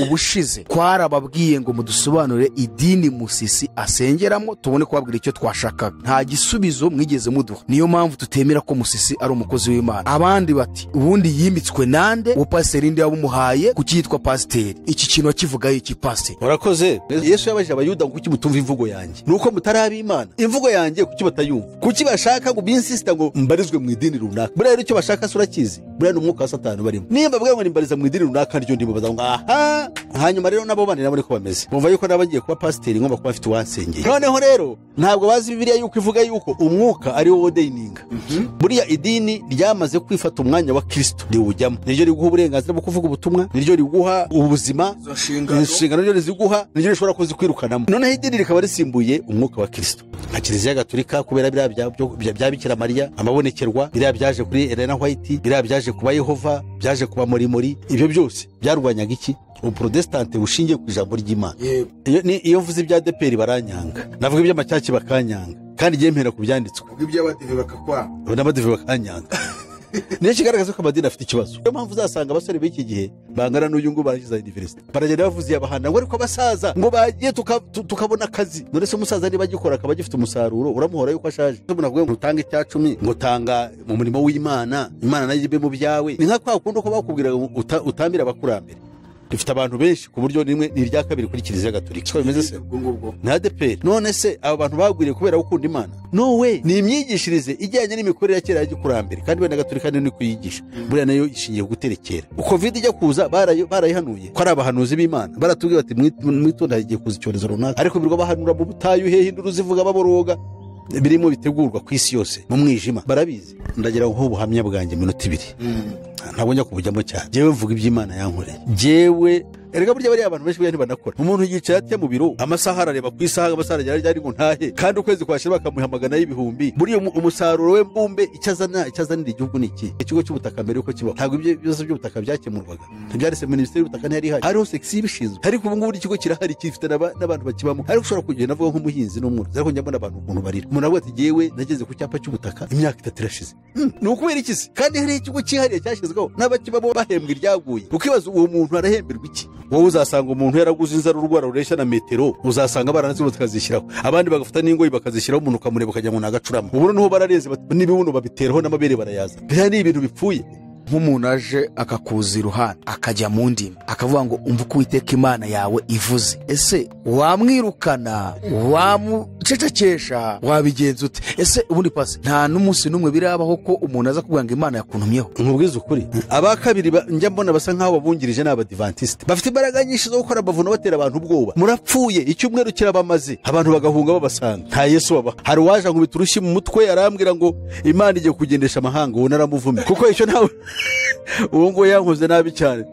ubushize twarababwiye ngo mudusobanurire idini Musisi asengeramo tubone kubabwira icyo twashakaga. Nta gisubizo mwigeze muduha. Niyo mpamvu tutemera ko Musisi ari umukozi w'Imana. Abandi bati ubundi yimitswe nande upasiteri ndi yabumuhaye kukitwa pasiteri. Iki kintu akivugayo iki pasiteri. Urakoze. Yesu yabajije abayuda ngo kuki mutumva imvugo yanjye. Nuko mutarabi Imana. Imvugo yanjye kuki batayumva. Kuki bashaka ngo binsista ngo mbarizwe mu idini runaka. Buriya icyo bashaka surakizi. Buriya n'umwuka wa Satani barimo. Nimba bwa ngo nimbariza mu idini runaka ryo ndimo baza ngo aha. Hanyuma rero nabo bandi nabo niko bameze. Bumva yuko nabagiye kuba pasiteri ngomba kuba afite uwansengeye. Noneho rero ntabwo bazi Bibiliya yuko ivuga yuko umwuka ari wo ordaining. Buriya idini ryamaze kwifata umwanya wa Kristo riwujyamo. Niryo riguha uburenganzira bwo kuvuga ubutumwa, niryo riguha ubuzima, inshingano niryo riziguha, niryo rishobora kuzikwirukanamo. Noneho idini rikaba risimbuye umwuka wa Kristo. Nka Kiliziya Gatolika kubera bya Bikira Mariya, amabonekerwa, biriya byaje kuri Elena White, biriya byaje kuba Yehova, byaje kuba Morimori, ibyo byose byarwanyaga iki? Uprotestante bushingiye ku ijambo ry'Imana. Iyo mvuze ibya ADEPR baranyanga, navuga iby'amacyaki bakanyanga, kandi ngiye mpera ku byanditswe. Iby'abadive bakakwanga, n'abadive bakanyanga. Niyo kigaragaza ko amadini afite ikibazo. Niyo mpamvu uzasanga abasore b'iki gihe bangana n'uyu ngo barangiza university baragenda bavuze abahanda ngo ariko abasaza ngo bagiye tukabona akazi. None se umusaza niba agikora akaba agifite umusaruro uramuhora yuko ashaje. Navuga ngo utanga icyacumi ngo tanga mu murimo w'Imana, Imana nayo ibe mu byawe. Ni nka kwa kundi ko bakubwira utambira abakurambere. Dufite abantu benshi ku buryo nimwe ni irya kabiri kuri Kiliziya Gatolika. Ko bimeze se na ADEPR. None se aba bantu bagwiriye kubera gukunda Imana? No we ni imyigishirize ijyanye n'imikorere ya kera y'Ikurambere, kandi bene Gatolika ni kuyigisha. Buriya nayo ishingiye guterekera. Covid ijya kuza barayihanuye ko ari abahanuzi b'Imana. Baratubwiye bati mwitonda igiye kuza icyorezo runaka, ariko birwa bahanura mu butayu hehe induru zivuga baboroga birimo bitegurwa ku isi yose mu mwijima. Barabizi. Ndagira ngo ubuhamya bwanjye minota 2 ntabwo njya kubujyamo cyane. Jewe mvuga iby'Imana yankoreye. Jewe erega burya bari abantu benshi bari banakora. Umuntu yicaye ate mu biro amasaha arareba ku isaha, amasaha yari ngo ntahe, kandi ukwezi kwashira bakamuhamagana y'ibihumbi. Buriya umusaruro we mbumbe icyazanira igihugu niki? Ikigo cy'ubutaka mbere uko kibaho ntabwo ibyo bibazo by'ubutaka byakemurwaga. Ntibyarese Minisiteri y'Ubutaka ntiyari ihari, hariho section ibishinzwe. Ariko ubu ngubu ikigo kirahari gifite n'abantu bakibamo. Ariko ushobora kugenda navuga nk'umuhinzi n'umworozi, ariko njya mbona abantu ukuntu barira. Umuntu avuga ati jewe nageze ku cyapa cy'ubutaka imyaka 3 irashize. Ni ukubera iki se? Kandi hari ikigo cyihariye cyashyizweho n'abakibamo bahembwa iryaguye. Ukibaza uwo muntu arahemberwa iki? Wowe uzasanga umuntu yaraguze inzara urwara rureshya na metero, uzasanga baranazibo tukazishyiraho, abandi bagafata n'ingoyi bakazishyiraho, umuntu ukamureba ukajya ngo nagacurama. Ubu noneho barareze n'ibibuno babiteraho n'amabere barayaza. Bya ni ibintu bipfuye. Nk'umuntu aje akakuza iruhande akajya mu ndimi akavuga ngo umva uko Uwiteka Imana yawe ivuze, ese wamwirukana wamucecekesha wabigenza ute? Ese ubundi pasi nta n'umunsi n'umwe birabaho ko umuntu aza kuvuga ngo Imana yakuntumyeho? Nkubwiza ukuri aba kabiri njya mbona basa nkaho babungirije n'abadivantiste bafite imbaraga nyinshi zo gukora bavuno batera abantu ubwoba. Murapfuye icyumweru kirabamaze abantu bagahunga babasanga. Nta Yesu baba. Hari waje ngo biturushye mu mutwe arambwira ngo Imana igiye kugendesha amahanga, uwo naramuvumye kuko icyo ntawe uwo ngo yankoze nabi cyane.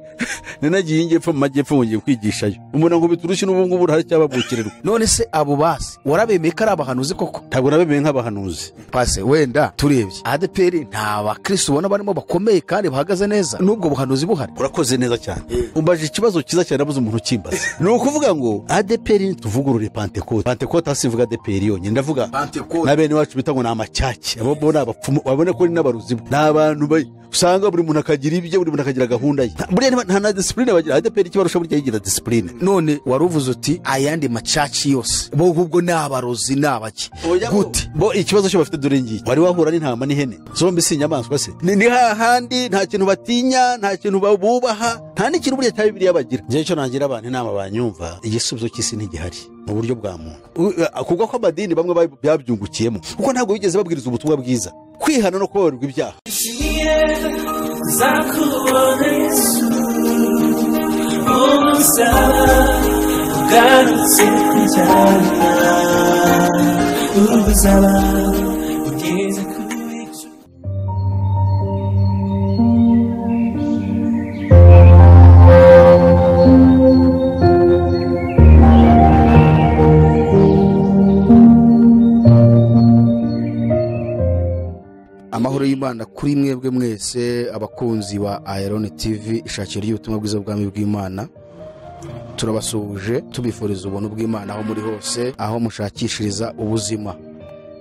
Ninagiye ingepfo mu majyepfo ngiye kwigishayo. Umuntu ngo biturushye n'ubu ngubu hari cyababukirerwa. None se abo basi warabemeye ko ari abahanuzi koko? Ntabwo nabemeye nk'abahanuzi. Pase wenda turebye ADEPR nta bakristo ubona barimo bakomeye kandi bahagaze neza nubwo buhanuzi buhari. Urakoze neza cyane. Umbaje ikibazo kiza cyane nabuze umuntu ukimbaza. Ni ukuvuga ngo ADEPR tuvugurure Pentecote. Pentecote asivuga ADEPR yonyine, ndavuga na bene wacu bita ngo n'amacyaki. Abo bona abapfumu babone ko ni n'abaruzi. N'abantu usanga buri muntu akagira ibye, buri muntu akagira gahunda ye. Buriya nta na discipline bagira. ADEPR ikibarusha burya yigira discipline. None waruvuze uti ayandi macaci yose bo ahubwo n'abarozi n'abaki gute? Bo ikibazo cyo bafite dore ngiye wari wahura n'intama n'ihene zombi si inyamaswa se? Ni hahandi nta kintu batinya, nta kintu babubaha, nta n'ikintu burya cya Bibiliya bagira. Ngiye cyo nangira abantu inama banyumva, igisubizo cy'isi ntigihari mu buryo bwa muntu, kuko ko amadini bamwe babyungukiyemo, kuko ntabwo bigeze babwiriza ubutumwa bwiza, kwihana no kubabarirwa ibyaha. Amahoro y'Imana kuri mwebwe mwese abakunzi ba Iron TV ishakiro ry'ubutumwa bwiza bw'Ami bw'Imana. Turabasuhuje tubifuriza ubuntu bw'Imana aho muri hose, aho mushakishiriza ubuzima.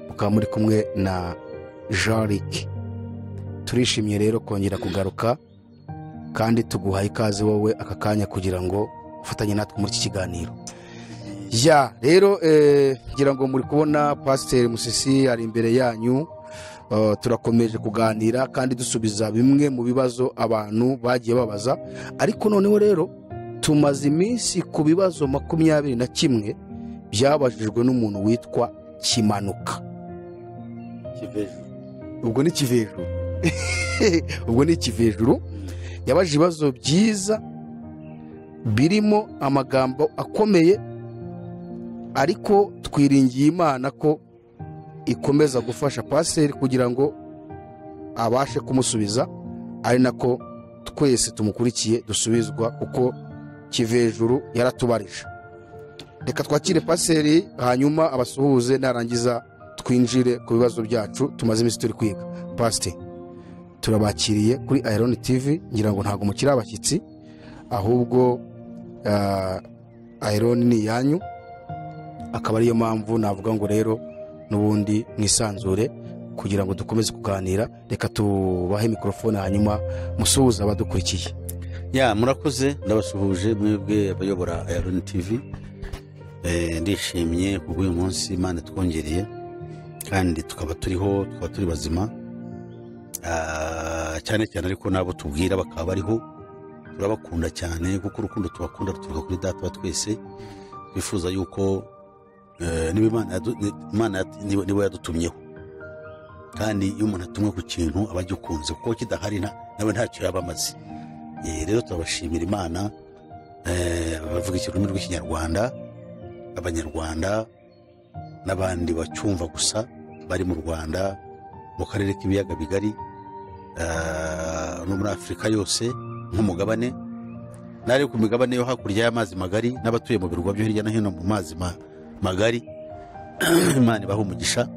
Mukaba muri kumwe na Jean-Luc. Turishimye rero kongera kugaruka kandi tuguhaye ikaze wowe aka kanya kugira ngo gufatanya natwe muri iki kiganiro. Ya rero ngira ngo muri kubona Pasiteri Musisi ari imbere yanyu. Turakomeje kuganira kandi dusubiza bimwe mu bibazo abantu bagiye babaza, ariko noneho rero tumaze iminsi ku bibazo 21 byabajijwe n'umuntu witwa Kimanuka. Ubwo ni Kivejuru. Ubwo ni Kivejuru yabajije ibibazo byiza birimo amagambo akomeye, ariko twiringiye Imana ko ikomeza gufasha Pasiteri kugira ngo abashe kumusubiza, ari nako twese tumukurikiye dusubizwa kuko Kivejuru yaratubarije. Reka twakire Pasiteri hanyuma abasuhuze, narangiza twinjire ku bibazo byacu tumaze iminsi turi kwiga. Pasiteri, turabakiriye kuri Iron TV, ngira ngo ntago mukiri abashyitsi, ahubwo Iron ni yanyu, akaba ariyo mpamvu navuga ngo rero n'ubundi mwisanzure kugira ngo dukomeze kuganira. Reka tubahe mikrofone hanyuma musuhuza abadukurikiye. Ya murakoze, ndabasuhuje mwebwe abayobora Iron TV. Ndishimye kuko uyu munsi Imana twongereye kandi tukaba turiho, tukaba turi bazima, cyane cyane ariko nabo tubwira bakaba bariho. Turabakunda cyane kuko urukundo tubakunda ruturuka kuri Data wa twese. Twifuza yuko Imana niwe yadutumyeho, kandi iyo umuntu atumwe ku kintu aba agikunze, kuko kidahari nawe ntacyo yaba amaze. Rero turabashimira Imana. Bavuga ikirurimi rw'Ikinyarwanda, Abanyarwanda n'abandi bacyumva gusa bari mu Rwanda, mu karere k'ibiyaga bigari, no muri Afurika yose nk'umugabane, nari ku migabane yo hakurya y'amazi magari, n'abatuye mu birwa byo hirya no hino mu mazi magari. Imana ibahe umugisha.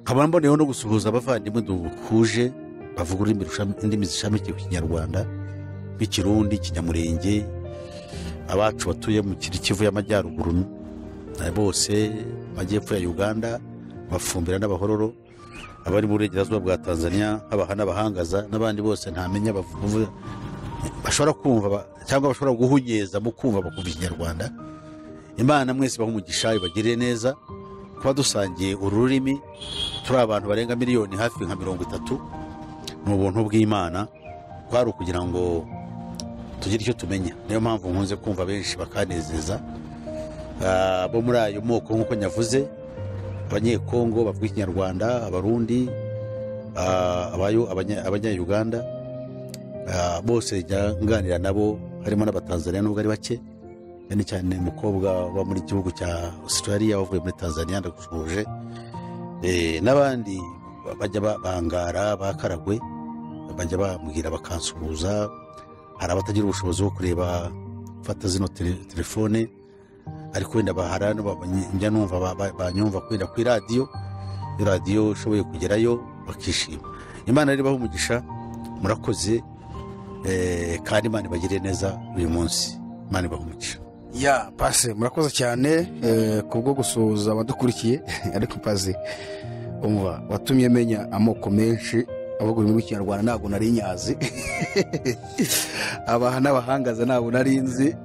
Nkaba mboneyeho no gusuhuza abavandimwe duhuje bavuga indimi zishamikiye ku Kinyarwanda, nk'Ikirundi, Ikinyamurenge, abacu batuye mu Kivu y'Amajyaruguru bose, Amajyepfo ya Uganda, Bafumbira n'Abahororo, abari mu Burengerazuba bwa Tanzania, abaha n'abahangaza n'abandi bose ntamenya bashobora kumva cyangwa bashobora guhunyeza mu kumva bakumva Ikinyarwanda. Imana mwese baha umugisha, ibagirire neza kuba dusangiye ururimi. Turi abantu barenga miliyoni hafi nka 30 mu buntu bw'Imana, kwari kugira ngo tugire icyo tumenya. Niyo mpamvu nkunze kumva benshi bakanezeza bo muri ayo moko nk'uko nyavuze, Abanyekongo bavuga Ikinyarwanda, Abarundi, Abanya-Uganda, bose nganira nabo, harimo n'Abatanzania nubwo ari bake, cyane cyane umukobwa wa muri gihugu cya Australia wavuye muri Tanzania ndagushuje, n'abandi bajya bangara bakaragwe, bajya bambwira bakansuhuza. Hari abatagira ubushobozi bwo kureba fata zino telefone, ariko wenda baharana njya numva banyumva kwenda ku radio ushoboye kugerayo bakishima. Imana rero ibahe umugisha, murakoze, kandi Imana ibagirire neza uyu munsi. Imana ibahe umugisha. Ya Pase, murakoze cyane kubwo gusuhuza abadukurikiye. Ariko Pase, umva watumye menya amoko menshi avuga ururimi rw'Ikinyarwanda, ntabwo nari nyazi. Abaha n'abahangaza ntabwo nari nzi.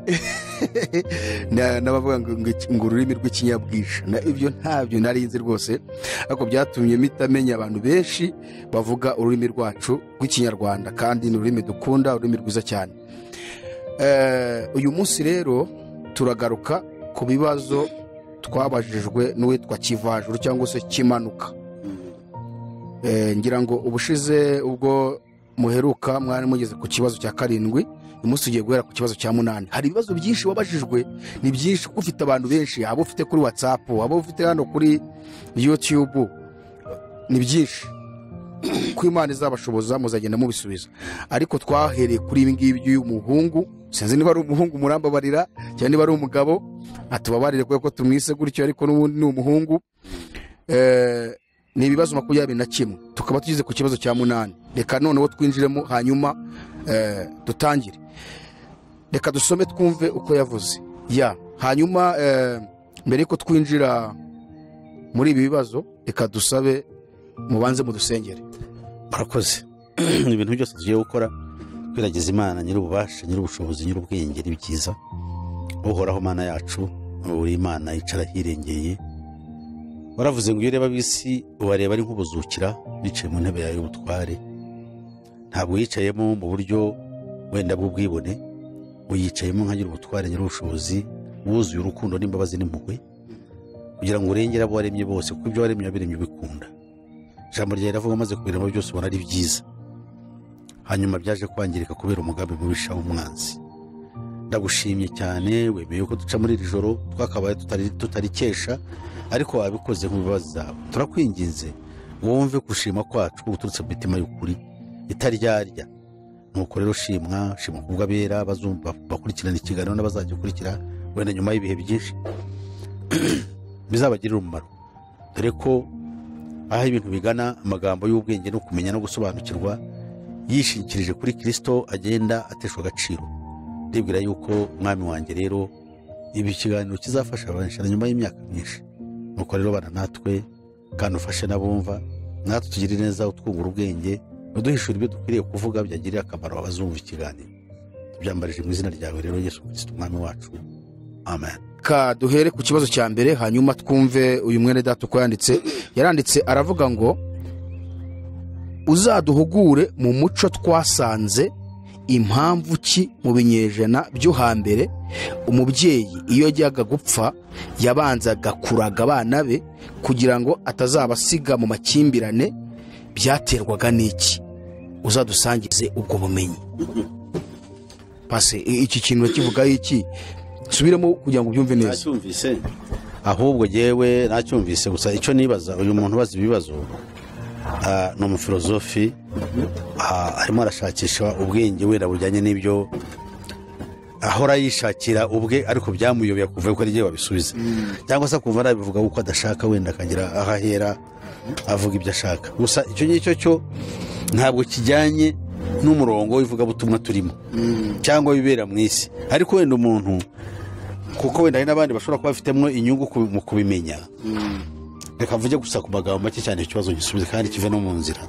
N'abavuga ngo ururimi rw'Ikinyabwisha, ibyo ntabyo nari nzi rwose, ariko byatumye mitamenya abantu benshi bavuga ururimi rwacu rw'Ikinyarwanda, kandi ni ururimi dukunda, ururimi rwiza cyane. Uyu munsi rero turagaruka ku bibazo twabajijwe n'uwitwa Kivajuru cyangwa se Kimanuka. Ngira ngo ubushize ubwo muheruka mwari mugeze ku kibazo cya 7, uyu munsi tugiye guhera ku kibazo cya 8. Hari ibibazo byinshi wabajijwe, ni byinshi kuko ufite abantu benshi, abo ufite kuri WhatsApp, abo ufite hano kuri YouTube, ni byinshi. Ko Imana izabashoboza muzagenda mubisubiza, ariko twahereye kuri ibi ngibi by'uyu muhungu. Sinzi niba ari umuhungu murambabarira cyangwa niba ari umugabo, atubabarire kuko tumwise gutyo, ariko n'ubundi ni umuhungu. Ni ibibazo 21, tukaba tugize ku kibazo cya 8. Reka noneho twinjiremo hanyuma dutangire. Reka dusome twumve uko yavuze. Hanyuma mbere yuko twinjira muri ibi bibazo, reka dusabe mubanze mudusengere. Murakoze. Ibintu byose tugiye gukora kwiragiza Imana nyir'ububasha, nyir'ubushobozi, nyir'ubwenge ni byiza. Uhoraho Mana yacu, uri Imana yicara hirengeye. Waravuze ngo iyo ureba ab'isi ubareba ari nk'ubuzukira bicaye mu ntebe yawe y'ubutware. Ntabwo yicayemo mu buryo wenda bw'ubwibone, uyicayemo nka nyir'ubutware, nyir'ubushobozi, wuzuye urukundo n'imbabazi n'impuhwe, kugira ngo urengere abo waremye bose, kuko ibyo waremye wabiremye ubikunda. Ijambo ryawe riravuga maze kubirema byose ubona ari byiza, hanyuma byaje kwangirika kubera umugambi mubisha w'umwanzi. Ndagushimye cyane, wemeye ko duca muri iri joro twakabaye tutarikesha, ariko wabikoze nk'imbabazi zawe. Turakwinginze wumve gushima kwacu guturutse mu mitima y'ukuri itaryarya. Nuko rero shimwa kubw'abera bazumva bakurikirana ikiganiro n'abazagikurikira wenda nyuma y'ibihe byinshi bizabagirira umumaro, dore ko aho ibintu bigana amagambo y'ubwenge no kumenya no gusobanukirwa yishingikirije kuri Kristo agenda ateshwa agaciro. Ndibwira yuko mwami wanjye rero ibi kiganiro kizafasha abantu nyuma y'imyaka myinshi. Nuko rero bana natwe kandi ufashe n'abumva, natwe tugire neza utwungura ubwenge, uduhishura ibyo dukwiriye kuvuga byagirira akamaro abazumva ikiganiro. Tubyambarije mu izina ryawe rero Yesu Kristo umwami wacu, amen. Ka duhere ku kibazo cya mbere, hanyuma twumve uyu mwene data uko yaranditse aravuga ngo uzaduhugure mu muco twasanze impamvu ki mu binyejana byo hambere umubyeyi iyo yajyaga gupfa yabanzaga kuraga abana be kugira ngo atazabasiga mu makimbirane, byaterwaga n'iki? Uzadusangize ubwo bumenyi. Pase iki kintu kivuga iki? Subiramo kugira ngo ubyumve neza. Nacyumvise, ahubwo yewe nacyumvise, gusa icyo nibaza uyu muntu bazi ibibazo ni umufilozofi, arimo arashakisha ubwenge wenda bujyanye n'ibyo ahora yishakira ubwe, ariko byamuyobeye kuva ko ari giye wabisubiza, cyangwa se kumva nabivuga uko adashaka wenda akagira ahahera avuga ibyo ashaka. Gusa icyo ngicyo cyo ntabwo kijyanye n'umurongo w'ivugabutumwa turimo cyangwa bibera mu isi, ariko wenda umuntu, kuko wenda hari n'abandi bashobora kuba bafitemo inyungu mu kubimenya, reka mvuge gusa ku magambo make cyane ikibazo gisubize kandi kive no mu nzira.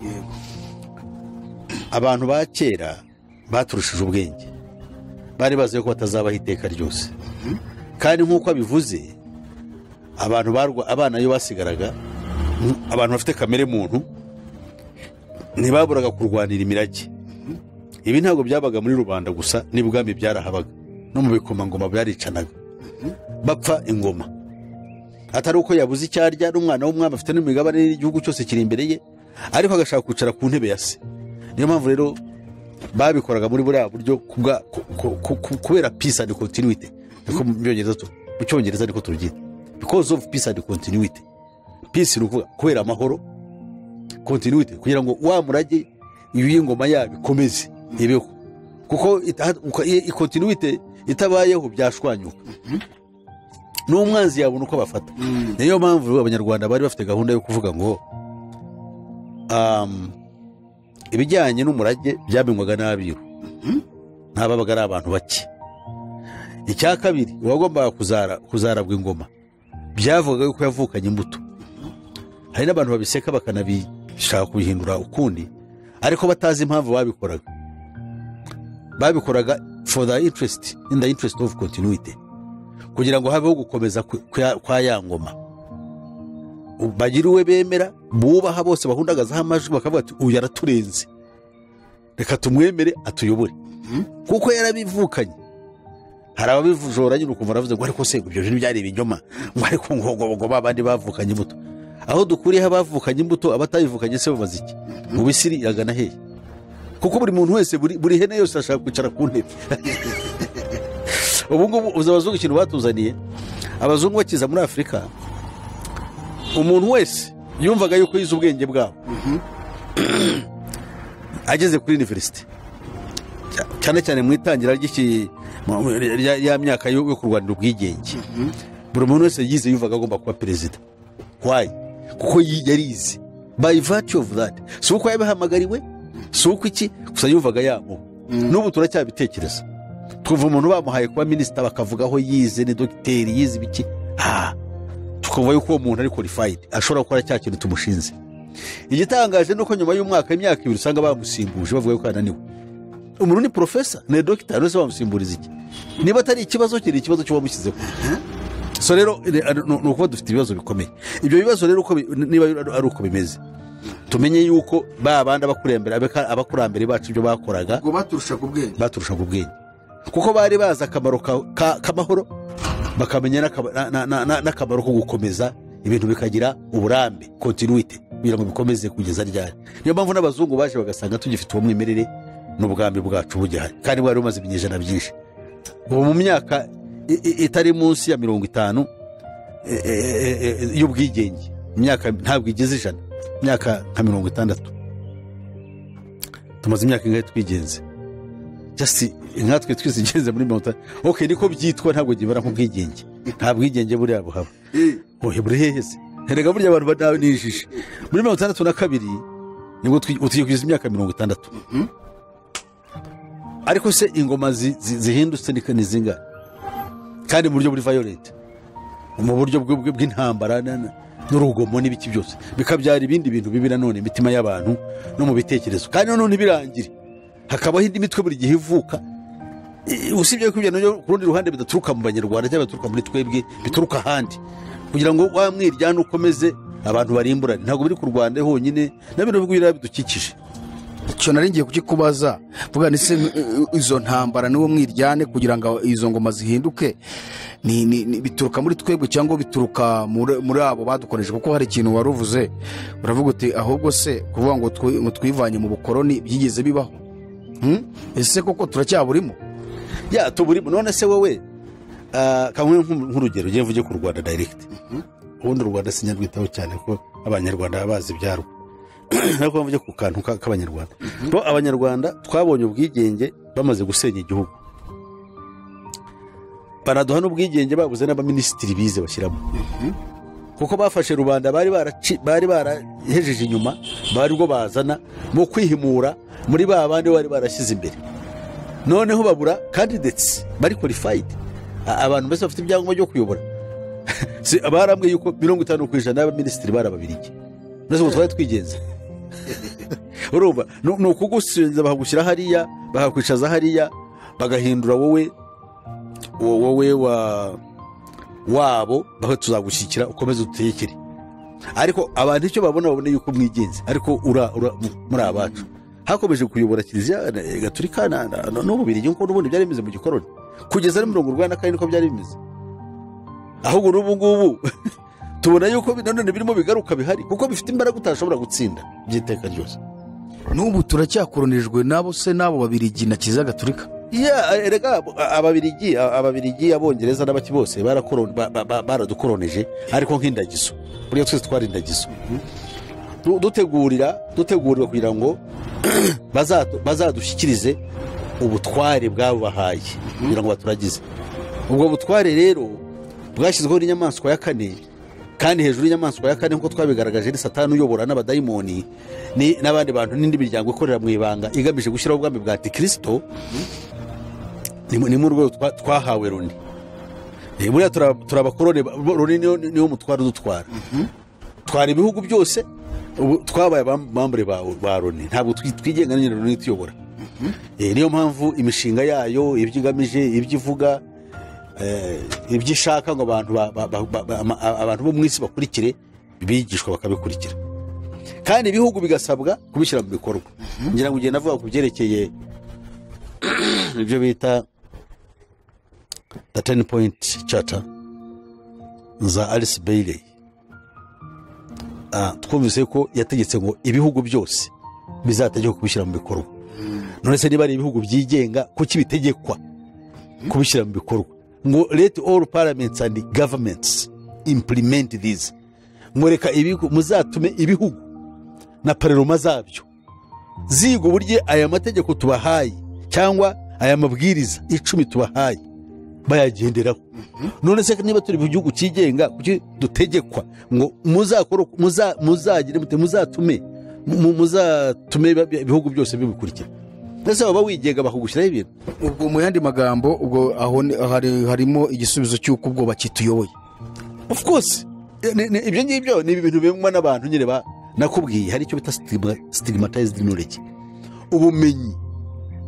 Abantu ba kera baturushije ubwenge, bari bazi ko batazabaho iteka ryose, kandi nk'uko abivuze abana iyo basigaraga, abantu bafite kamere muntu ntibaburaga kurwanira imirage. Ibi ntabwo byabaga muri rubanda gusa, n'ibwami byarahabaga, no mu bikomangoma byaricanaga bapfa ingoma, atari uko yabuze icyarya, n'umwana w'umwami afite n'imigabane y'igihugu cyose kiri imbere ye, ariko agashaka kwicara ku ntebe ya se. Niyo mpamvu rero babikoraga muri buriya buryo kubera peace and continuity, niko mu Cyongereza niko turugira, because of peace and continuity. Peace ni ukuvuga kubera amahoro, continuity kugira ngo wa murage y'ingoma yabo ikomeze ibeho, kuko continuity itabayeho byashwanyuka, n'umwanzi yabona uko bafata. Niyo mpamvu abanyarwanda bari bafite gahunda yo kuvuga ngo ibijyanye n'umurage byamenywaga n'abiru, ntababaga ari abantu bake. Icya kabiri, uwagombaga kuzarabwa ingoma byavugaga yuko yavukanye imbuto. Hari n'abantu babiseka bakanabishaka kubihindura ukundi, ariko batazi impamvu babikoraga for the interest, in the interest of continuity, kugira ngo habeho gukomeza kwa ya ngoma. Bagiriwe bemera, bubaha bose, bahundagazaho amajwi bakavuga ati uyu yaraturenze, reka tumwemere atuyobore, kuko yarabivukanye. Hari ababivujora nyine ukumva aravuze ngo ariko se ibyo bintu byari ibinyoma, ngo ariko ngo babandi bavukanye imbuto. Aho dukuriyeho abavukanye imbuto, abatayivukanye se bamaze iki? Mu Misiri iragana hehe? Kuko buri muntu wese, buri hene yose ashaka kwicara ku ntebe. Ubu ngubu uzi abazungu ikintu batuzaniye, abazungu bakiza muri Afurika, umuntu wese yumvaga yuko yize ubwenge bwabo ageze kuri university, cyane cyane mu itangira ya myaka yo kurwanira ubwigenge, buri muntu wese yize yumvaga agomba kuba perezida. Why? Kuko yarize, by virtue of that. Si uko yabihamagariwe, si uko iki, gusa yumvaga yamo. N'ubu turacyabitekereza, twumva umuntu bamuhaye kuba minisita bakavuga aho yize, ni dogiteri, yize ibiki, tukumva yuko uwo muntu ari qualified, ashobora gukora cya kintu tumushinze. Igitangaje nuko nyuma y'umwaka, imyaka 2 usanga bamusimbuje bavuga ko yananiwe. umuntu ni profesa ni dogita nose bamusimburiza iki niba atari ikibazo kiri ikibazo cyo bamushyizeho so rero ni ukuba dufite ibibazo bikomeye ibyo bibazo rero niba ari uko bimeze tumenye yuko ba bandi abakurambere bacu ibyo bakoraga ngo baturusha ku bwenge kuko bari bazi akamaro k'amahoro bakamenya n'akamaro ko gukomeza ibintu bikagira uburambe continuity kugira ngo bikomeze kugeza ryari niyo mpamvu n'abazungu baje bagasanga tugifite uwo mwimerere n'ubwambi bwacu bugihari kandi bwari bumaze ibinyejana byinshi ubu mu myaka itari munsi ya 50 y'ubwigenge imyaka ntabwo igeze 100 imyaka nka 60 tumaze imyaka ingahe twigenze just nkatwe twisigenze muri 50 okay niko byitwa ntabwo gibara nk'ubwigenge nta bwigenge buri abuhaba buri hehese herega burya abantu badawe nijishe muri 62 nibwo tugiye kwiza imyaka 60 ariko se ingoma zihindutse ni zingahe kandi mu buryo buri violent mu buryo bw'intambara n'urugomo n'ibiki byose bikabyara ibindi bintu bibi nanone imitima y'abantu no mu bitekerezo kandi none ntibirangire hakabaho indi mitwe buri gihe ivuka usibye ko ibyo ku rundi ruhande bidaturuka mu banyarwanda cyangwa bituruka muri twebwe bituruka ahandi kugira ngo wa mwiryane ukomeze abantu barimburane ntabwo biri ku Rwanda honyine na bino bihugu bidukikije icyo nari ngiye kukikubaza vuga ni se izo ntambara niwo mwiryane kugira ngo izo ngoma zihinduke ni bituruka muri twebwe cyangwa bituruka muri abo badukoresha kuko hari ikintu waruvuze uravuga uti ahubwo se kuvuga ngo twivanye mu bukoroni byigeze bibaho ese koko turacyaburimo ya tuburimo none se wowe kamwe nk'urugero ugiye mvuge ku Rwanda direct ubundi u Rwanda sinyarwitaho cyane ko abanyarwanda bazi ibyaro nako mvuge ku kantu k'abanyarwanda bo abanyarwanda twabonye ubwigenge bamaze gusenya igihugu baraduha n'ubwigenge babuze n'abaminisitiri bize bashyiramo kuko bafashe rubanda bari barahejeje inyuma bari bwo bazana mu kwihimura muri ba bandi bari barashyize imbere noneho babura candidates bari qualified abantu bose bafite ibyangombwa byo kuyobora barambwiye yuko 50% y'abaminisitiri barababirigi nose twari twigenze urumva ni ukugusinza bakagushyira hariya bakakwicaza hariya bagahindura wowe wabo tuzagushyikira ukomeze utekere ariko abantu icyo babona yuko mwigenze ariko muri abacu hakomeje kuyobora kiliziya gatolika n'ububirigi nk'uko n'ubundi byari bimeze mu gikoroni kugeza no 40 niko byari bimeze ahubwo n'ubu ngubu tubona yuko nanone birimo bigaruka bihari kuko bifite imbaraga utashobora gutsinda by'iteka ryose n'ubu turacyakoronijwe nabo se nabo babirigi na kiliziya gatolika erega ababirigi abongereza n'abaki bose baradukoronije ariko nk'indagizo buriya twese twari indagizo dutegurira kugira ngo bazadushyikirize ubutware bwabo bahaye kugira ngo baturagize ubwo butware rero bwashyizweho n'inyamaswa ya kane kandi hejuru y'inyamaswa ya kane nk'uko twabigaragaje ni Satani uyobora n'abadayimoni n'abandi bantu n'indi miryango ikorera mu ibanga igamije gushyiraho ubwami bwa Antikristo ni mu rwego twahawe Loni buriya turabakorone Loni niyo mutwara udutwara twara ibihugu byose ubu twabaye abambure ba Loni ntabwo twigenga nyine Loni tuyobora niyo mpamvu imishinga yayo ibyo igamije ibyo ivuga ibyo ishaka ngo abantu bo mu isi bakurikire bigishwa bakabikurikira kandi ibihugu bigasabwa kubishyira mu bikorwa ngira ngo ugenda avuga ku byerekeye ibyo bita the 10 point charter za Alice Bailey twumvise ko yategetse ngo ibihugu byose bizategekwa kubishyira mu bikorwa none se niba ari ibihugu byigenga kuki bitegekwa kubishyira mu bikorwa ngo let all parliaments and governments implement this ngo reka muzatume ibihugu na parlement zabyo ziga uburyo aya mategeko tubahaye cyangwa aya mabwiriza 10 tubahaye bayagenderaho none se niba turi mu gihugu cyigenga kuki dutegekwa ngo muzatume ibihugu byose bibikurikira ndetse baba wigenga bakugushyiraho ibintu ubwo mu yandi magambo ubwo aho harimo igisubizo cy'uko ubwo bakituyoboye of course ibyo ngibyo ni ibintu bimwe n'abantu nyine nakubwiye hari icyo bita stigmatized knowledge ubumenyi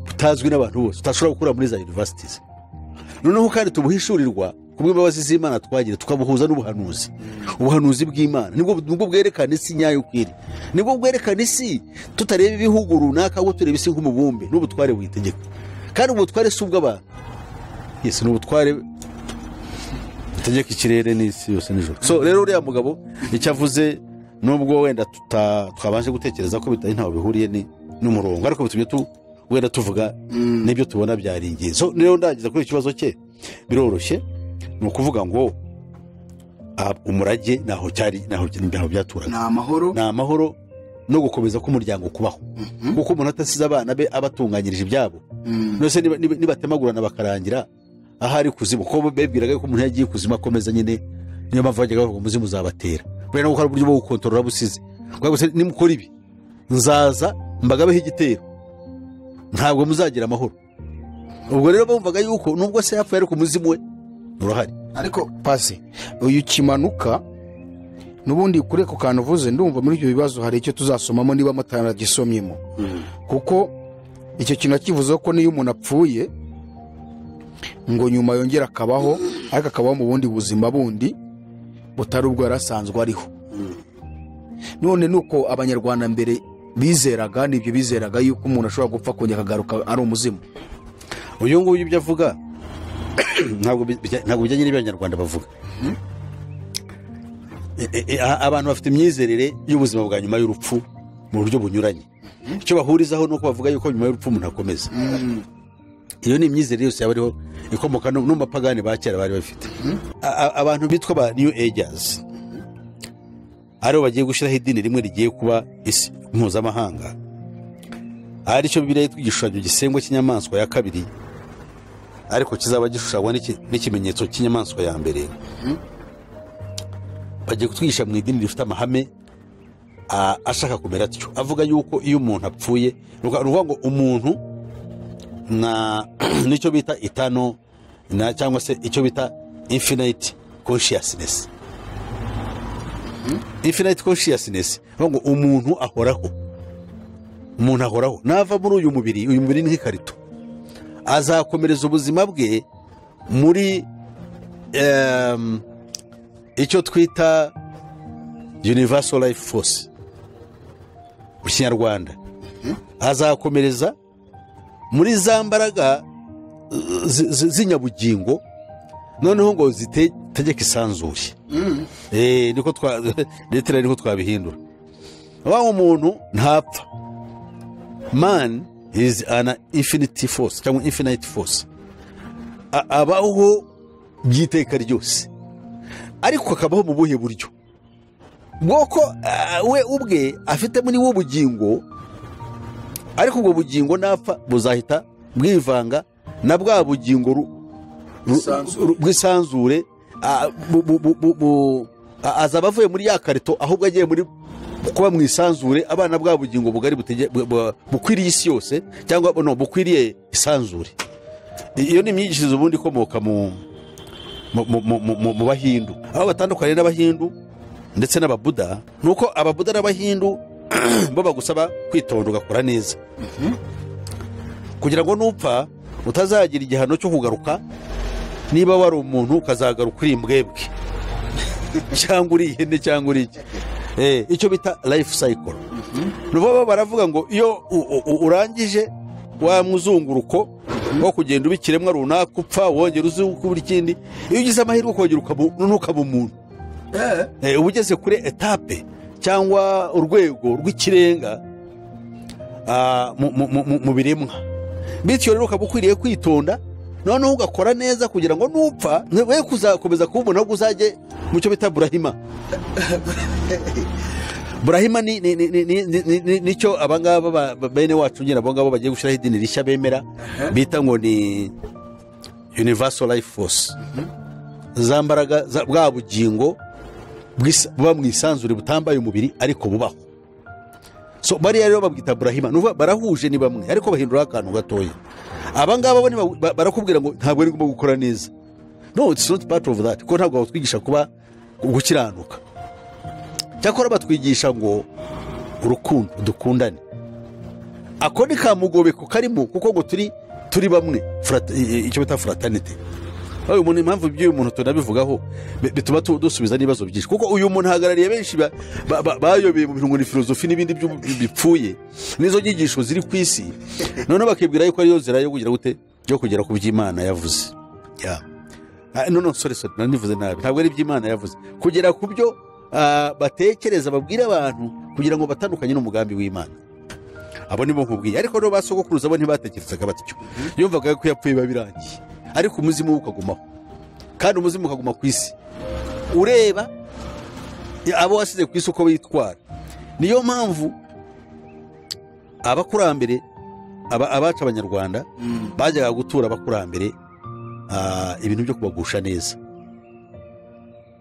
butazwi n'abantu bose tutashobora gukura muri za universities. Noneho kandi tubuhishurirwa kubw'imbabazi z'Imana twagira, tukabuhuza n'ubuhanuzi. Ubuhanuzi bw'Imana nibwo bwerekana isi nyayo kwiri, nibwo bwerekana isi tutareba ibihugu runaka, ahubwo tureba isi nk'umubumbe n'ubutware bw'itegeko. Kandi ubutware si ubw'abantu, yes, n'ubutware butegeka ikirere n'isi yose nijoro. So rero uriya mugabo icyo avuze, nubwo wenda twabanje gutekereza ko bitari ntaho bihuriye n'umurongo, ariko bitumye wenda tuvuga n'ibyo tubona byaringiye. So rero ndagiza kuri ikibazo cye biroroshye, ni ukuvuga ngo umurage naho byaturaga, ni amahoro no gukomeza k'umuryango kubaho, kuko umuntu atasize abana be abatunganyirije ibyabo. Nose nibatemagurana bakarangira ahari kuzimu, kuko bebwiraga ko umuntu yagiye kuzima akomeza nyine, niyo mpamvu bajyaga bavuga umuzimu uzabatera. Kubera gukora uburyo bwo gukontorora busize, kuko nimukora ibi nzaza mbagabeho igitero, ntabwo muzagira amahoro. Ubwo rero bumvaga yuko nubwo se yapfuye ariko umuzimu we urahari. Ariko pasi uyu kimanuka nubundi kure ko kantu uvuze, ndumva muri ibyo bibazo hari icyo tuzasomamo niba mutaragisomyemo. Kuko icyo kintu kivuze ko niyo umuntu apfuye ngo nyuma yongera akabaho, ariko akabaho mu bundi buzima bundi butari ubwo yarasanzwe ariho. None nuko abanyarwanda mbere bizeraga, nibyo bizeraga yuko umuntu ashobora gupfa kongera akagaruka ari umuzimu. Uyu nguyu ibyo avuga ntabwo bijyanye n'ibyo abanyarwanda bavuga. Abantu bafite imyizerere y'ubuzima bwa nyuma y'urupfu mu buryo bunyuranye. Icyo bahurizaho nuko bavuga yuko nyuma y'urupfu umuntu akomeza. Iyo ni imyizerere yose yaba ariho ikomoka no mu bapagani ba kera bari bafite. Abantu bitwa ba New Agers aribo bagiye gushyiraho idini rimwe rigiye kuba isi mpuzamahanga, ari cyo Bibiliya yitwa igishushanyo gisengwa cy'inyamaswa ya kabiri, ariko kizaba gishushanywa n'ikimenyetso cy'inyamaswa ya mbere. Bagiye kutwigisha mu idini rifite amahame ashaka kumera atyo, avuga yuko iyo umuntu apfuye, nukuvuga ngo umuntu nicyo bita eternal, cyangwa se icyo bita infinite consciousness. Infinite consciousness ngo umuntu ahoraho, nava muri uyu mubiri ni nk'ikarito, azakomereza ubuzima bwe muri icyo twita universal life force mu Kinyarwanda. Azakomereza muri za mbaraga z'inyabugingo, noneho ngo zitegeka isanzuye. niko twabihindura. Wa umuntu ntapfa, man is an infinite force cyangwa infinite force, abaho by'iteka ryose, ariko akabaho mu buhe buryo bwoko we ubwe afite muri wo bugingo, ariko ubwo bugingo napfa buzahita bwivanga na bwa bugingo bw'isanzure, azaba avuye muri ya karito, ahubwo agiye muri kuba mu isanzure. Abana bwa bugingo bugari bukwiriye isi yose, cyangwa bukwiriye isanzure. Iyo ni imyigishirize ubundi ikomoka mu Bahindu, aho batandukanye n'Abahindu ndetse n'Ababuda. Nuko Ababuda n'Abahindu bo bagusaba kwitonda ugakora neza, kugira ngo nupfa utazagira igihano cyo kugaruka. Niba wari umuntu ukazagaruka uri imbwebwe cyangwa uri ihene cyangwa uri iki, icyo bita life cycle. Nubo baravuga ngo iyo urangije wa muzunguruko wo kugenda ubikiremwa runaka upfa, wongera uzukubura ikindi, iyo ugize amahirwe ukongera ukaba umuntu, uba ugeze kuri etape cyangwa urwego rw'ikirenga mu biremwa. Bityo rero ukaba ukwiriye kwitonda, noneho ugakora neza kugira ngo nupfa we kuzakomeza kuba umuntu, ahubwo uzajye mu cyo bita Burahima. Burahima nicyo abangaba bene wacu nyine, abangaba bagiye gushyiraho idini rishya bemera, bita ngo ni universal life force. Za mbaraga bwa bugingo buba mu isanzure butambaye umubiri ariko bubaho. So bariya rero babwita Burahima, barahuje ni bamwe ariko bahindura akantu gatoya. Abangaba bo barakubwira ngo ntabwo ari ngombwa gukora neza. No, it's not part of that, ko ntabwo batwigisha kuba gukiranuka. Cyakora batwigisha ngo urukundo, dukundane. ako ni ka mugobeko karimo kuko ngo turi bamwe icyo bita fraternity. Uyu muntu impamvu by'uyu muntu tunabivugaho bituma dusubiza n'ibibazo byinshi kuko uyu muntu hagarariye benshi bayobeye mu bintu ngo ni filozofi n'ibindi bipfuye n'izo nyigisho ziri ku isi noneho bakibwira yuko ariyo nzira yo kugira gute yo kugera ku by'Imana yavuze. Sorry nanivuze nabi, ntabwo ari iby'Imana yavuze, kugera ku byo batekereza babwira abantu kugira ngo batandukanye n'umugambi w'Imana. Abo nibo nkubwiye, ariko no basogokuruza bo ntibatekerezaga batyo, yumvaga ko yapfuye babirangiye, ariko umuzimu we ukagumaho, kandi umuzimu ukaguma ku isi ureba abo wasize ku isi uko bitwara. Niyo mpamvu abakurambere abaca abanyarwanda bajyaga gutura abakurambere ibintu byo kubagusha neza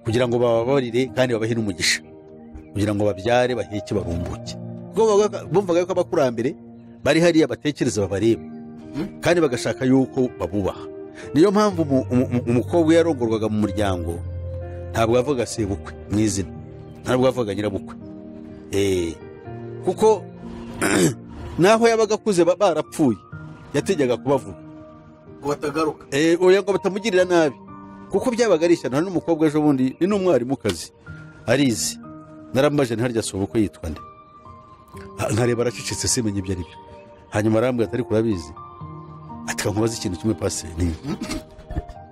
kugira ngo bababarire kandi babahe n'umugisha kugira ngo babyare baheke barumbuke. Bumvaga yuko abakurambere bari hariya batekereza babareba kandi bagashaka yuko babubaha. Niyo mpamvu umukobwa yarongorwaga mu muryango ntabwo yavuga sebukwe mu izina, ntabwo yavuga nyirabukwe, kuko naho yabaga akuze barapfuye yategekaga kubavuga ngo batagaruka, ngo batamugirira nabi, kuko byabaga ari ishyano. N'umukobwa ejo bundi ni n'umwarimukazi arizi, naramubaje ntarya sobukwe yitwa nde, nkareba aracecetse simenye ibyo ari byo, hanyuma arambwira atari kurabizi ati kankubaza ikintu kimwe paseni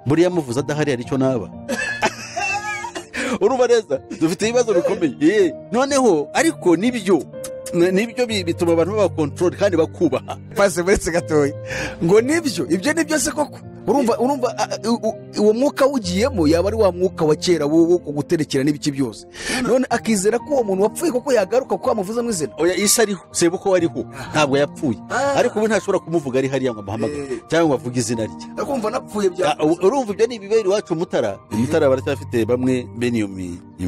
buriya muvuze adahari hari icyo naba. Urumva neza dufite ibibazo bikomeye noneho, ariko nibyo bituma abantu baba control kandi bakubaha. Pase buretse gatoya ngo ibyo nibyo se koko urumva uwo mwuka wugiyemo yaba ari wa mwuka wa kera wo guterekera n'ibiki byose, none akizera ko uwo muntu wapfuye koko yagaruka ko amuvuza mu izina. Oya isi ariho sebuko wariho ntabwo yapfuye, ariko ubu ntashobora kumuvuga ari hariya ngo amuhamagare cyangwa ngo avuge izina rye, akumva napfuye bya. Urumva ibyo ni ibibera iwacu Mutara baracyafite bamwe bene iyo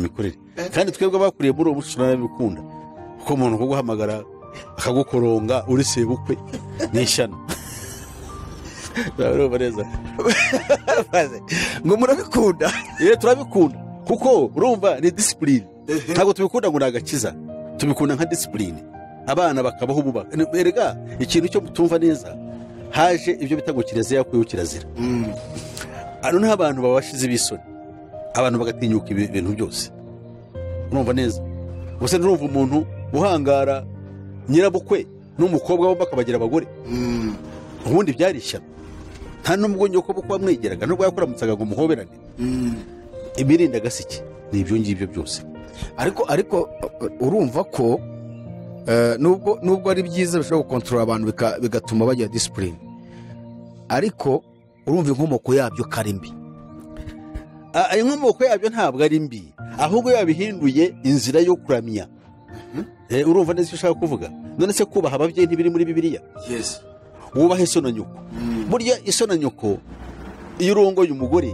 mikorere, kandi twebwe bakuriye muri uwo muco n'abikunda kuko umuntu kuguhamagara akagukoronga uri sebukwe ni ishyano. Urumva neza ngo murabikunda? Turabikunda kuko urumva ni discipline, ntabwo tubikunda ngo ni agakiza, tubikunda nka discipline, abana bakabaho bubaka. Erega ikintu cyo mutumva neza, haje ibyo bita ngo kirazira yakuyeho kirazira, noneho abantu baba bashize ibisoni, abantu bagatinyuka ibintu byose. Urumva neza gusa nturumva umuntu uhangara nyirabukwe n'umukobwa bombi akabagira abagore, ubundi byari ishyano. Nta n'ubwo nyoko bukwe wamwegeraga nubwo yakuramutsaga ngo muhoberane, imirinda gasiki ni ibyo ngibyo byose. Ariko urumva ko nubwo ari byiza bishobora gukontorora abantu bigatuma bagira discipline, ariko urumva inkomoko yabyo kari mbi. Inkomoko yabyo ntabwo ari mbi, ahubwo yabihinduye inzira yo kuramya. Urumva neza icyo ushaka kuvuga? None se kubaha ababyeyi ntibiri muri Bibiliya? Yes. Wubahe iso na nyoko. Burya iso na nyoko iyo urongoye umugore,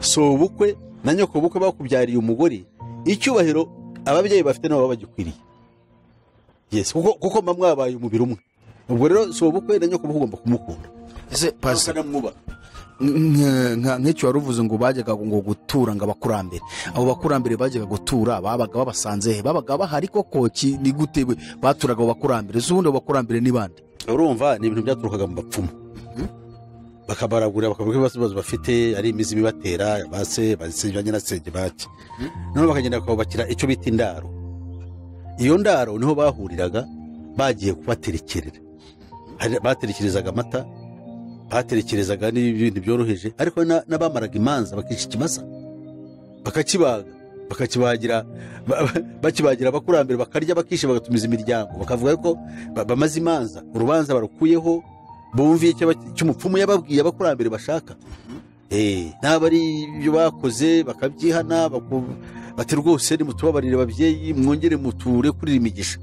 so bukwe na nyoko bukwe bakubyariye umugore, icyubahiro ababyeyi bafite nabo bagikwiriye. Yes, kuko mwabaye umubiri umwe. Ubwo rero so bukwe na nyoko bukwe ugomba kumukunda. Ese pasi nk'icyo waruvuze ngo bajyaga ngo gutura ngo abakurambere, abo bakurambere bajyaga gutura babaga babasanze he? Babaga bahari koko ni gute baturaga abo bakurambere? Ubundi abo bakurambere ni bande? Urumva ni ibintu byaturukaga mu bapfumu, bakabaragurira bakavuga ibibazo bafite, ari imizi bibatera base bazijanye na senge baki, none bakagenda bakabakira icyo bita indaro. Iyo ndaro niho bahuriraga bagiye kubaterekerera, baterekerezaga amata, baterekerezaga n'ibindi byoroheje, ariko n'abamaraga imanza bakica ikimasa bakakibagira abakurambere bakarya bakishe bagatumiza imiryango, bakavuga ko bamaze imanza, urubanza barukuyeho, bumviye cy'umupfumu yababwiye abakurambere bashaka. Naba ari ibyo bakoze bakabyihana, bati rwose nimutubabarire ababyeyi, mwongere muture kuri imigisha.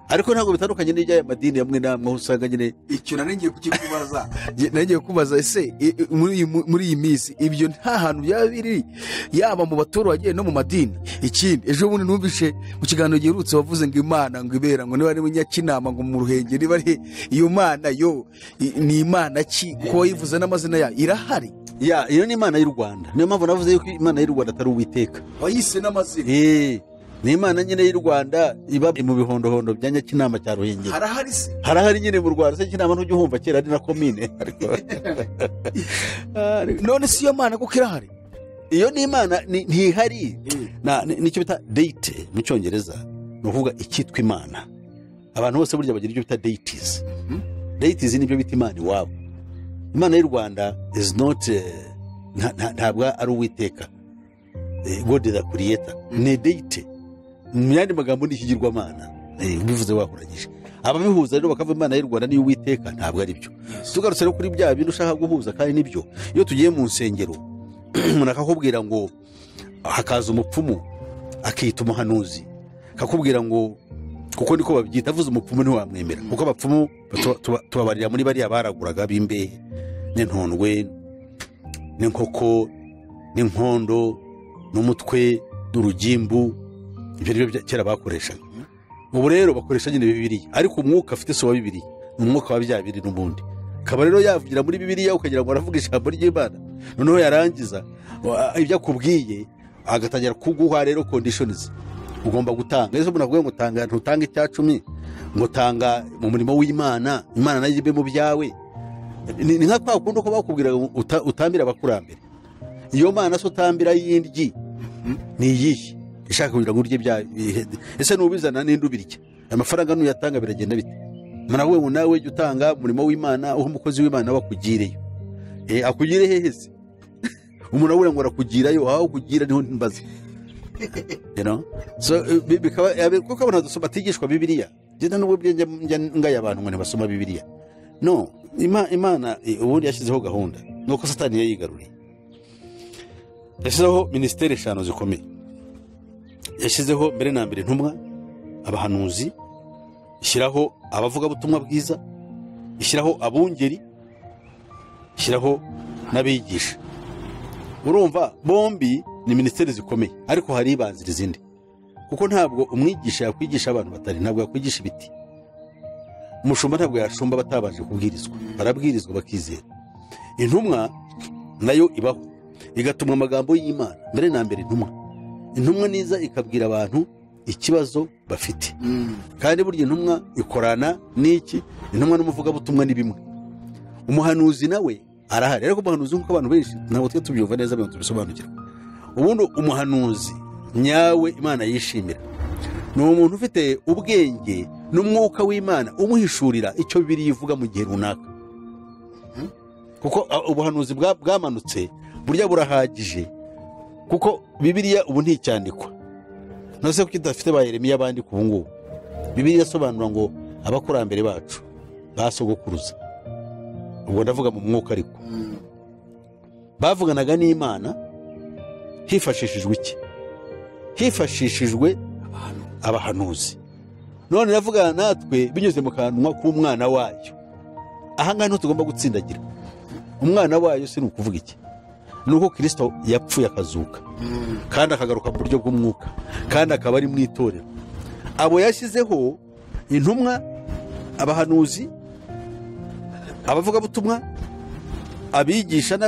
Ariko ntabwo bitandukanye n'ijya madini yamwe namwe aho usanga nyine icyo nanigiye kukikubaza. Nagiye kubaza ese muri iyi minsi ibyo nta hantu byaba biri, yaba mu baturage no mu madini. Ikindi ejo bundi numvishe mu kiganiro giherutse wavuze ngo Imana ngo ibera ngo niba ari munyakinama ngo mu Ruhengeri, niba ari iyo Mana yo ni Imana ki ko yivuze n'amazina yayo irahari? Iyo ni Imana y'u Rwanda. Niyo mpamvu navuze yuko Imana y'u Rwanda atari Uwiteka, wayise n'amazina. ni imana nyine y'u Rwanda iba mu bihondohondo bya Nyakinama cya Ruhengeri. Harahari nyine mu Rwanda se Kinama ntujya uhumva kera ari na komine. none si yo mana kuko irahari. Iyo ni imana ntihari. Nicyo bita deity mu cyongereza, ni ukuvuga icyitwa imana. Abantu bose burya bagira ibyo bita deities. Deities nibyo bita imana iwabo. Imana y'u Rwanda is not ntabwo ari Uwiteka, God the creator, ni deity. Mu yandi magambo ni ikigirwamana, bivuze wakuragije. Ababihuza rero bakavuga imana y'u Rwanda ni Uwiteka, ntabwo ari byo. Tugarutse kuri bya bintu ushaka guhuza kandi nibyo. Iyo tugiye mu nsengero umuntu akakubwira ngo hakaza umupfumu akita umuhanuzi, akakubwira ngo kuko niko babyita, avuze umupfumu ntiwamwemera kuko abapfumu tubabarira muri bariya baraguraga b'imbehe n'intondwe n'inkoko n'inkondo n'umutwe n'urugimbu. Ibyo rero kera bakoreshaga. Ubu rero bakoresha nyine Bibiliya, ariko umwuka afite so wa Bibiliya ni umwuka wa bya biri n'ubundi. Kaba rero yavugira muri Bibiliya ukagira ngo aravuga ijambo ry'Imana, noneho yarangiza ibyo akubwiye agatangira kuguha rero conditions ugomba gutanga. Ese umuntu avuga ngo tanga, ntutanga icyacumi, ngo tanga mu murimo w'Imana, Imana nayo ibe mu byawe. Ni nka kwa kundi ko bakubwira utambira abakurambere. Iyo Mana so utambira yindyi ni yihe ishaka kugira ngo urye bya ese nubizana n'indi ubirya amafaranga n'uyatanga biragenda bite? Manawe ngo nawe ujye utanga umurimo w'Imana, aho umukozi w'Imana bakugireyo. Akugire heheze umuntu awura ngo arakugirayo, aho kugira niho mbaza. So bikaba kuko abantu dusoma tigishwa Bibiliya. Genda n'ubwo njya ngaya abantu ngo basoma Bibiliya. No, Imana ubundi yashyizeho gahunda nuko Satani yayigaruriye. Yashyizeho ministeri 5 zikomeye. Yashyizeho mbere na mbere intumwa, abahanuzi, ishyiraho abavuga butumwa bwiza, ishyiraho abungeri, ishyiraho n'abigisha. Urumva bombi ni ministeri zikomeye, ariko hari ibanzira izindi. Kuko ntabwo umwigisha yakwigisha abantu batari, ntabwo yakwigisha ibiti. Umushumba ntabwo yashumba batabaje kubwirizwa, barabwirizwa bakizera. Intumwa nayo ibaho igatumwa amagambo y'Imana. Mbere na mbere intumwa niza ikabwira abantu ikibazo bafite. Kandi burya intumwa ikorana n'iki? Intumwa n'umuvuga butumwa ni bimwe. Umuhanuzi nawe arahari, ariko umuhanuzi nk'uko abantu benshi ntabwo twe tubyumva neza abantu tubisobanukira. Ubundi umuhanuzi nyawe Imana yishimira ni umuntu ufite ubwenge n'umwuka w'Imana umuhishurira icyo Bibiliya ivuga mu gihe runaka. Kuko ubuhanuzi bwamanutse burya burahagije, kuko Bibiliya ubu nticyandikwa. Nose ko kidafite ba Yeremiya bandika ubu ngubu. Bibiliya yasobanura ngo abakurambere bacu basogokuruza, ubwo ndavuga mu mwuka, ariko bavuganaga n'Imana hifashishijwe iki? Hifashishijwe abahanuzi. None navugana natwe binyuze mu kanwa k'umwana wayo. Aha ngaha tugomba gutsindagira umwana wayo. Si ukuvuga iki? Nuko Kristo yapfuye akazuka kandi akagaruka mu buryo bw'umwuka, kandi akaba ari mu itorero. Abo yashyizeho intumwa, abahanuzi, abavuga butumwa, abigisha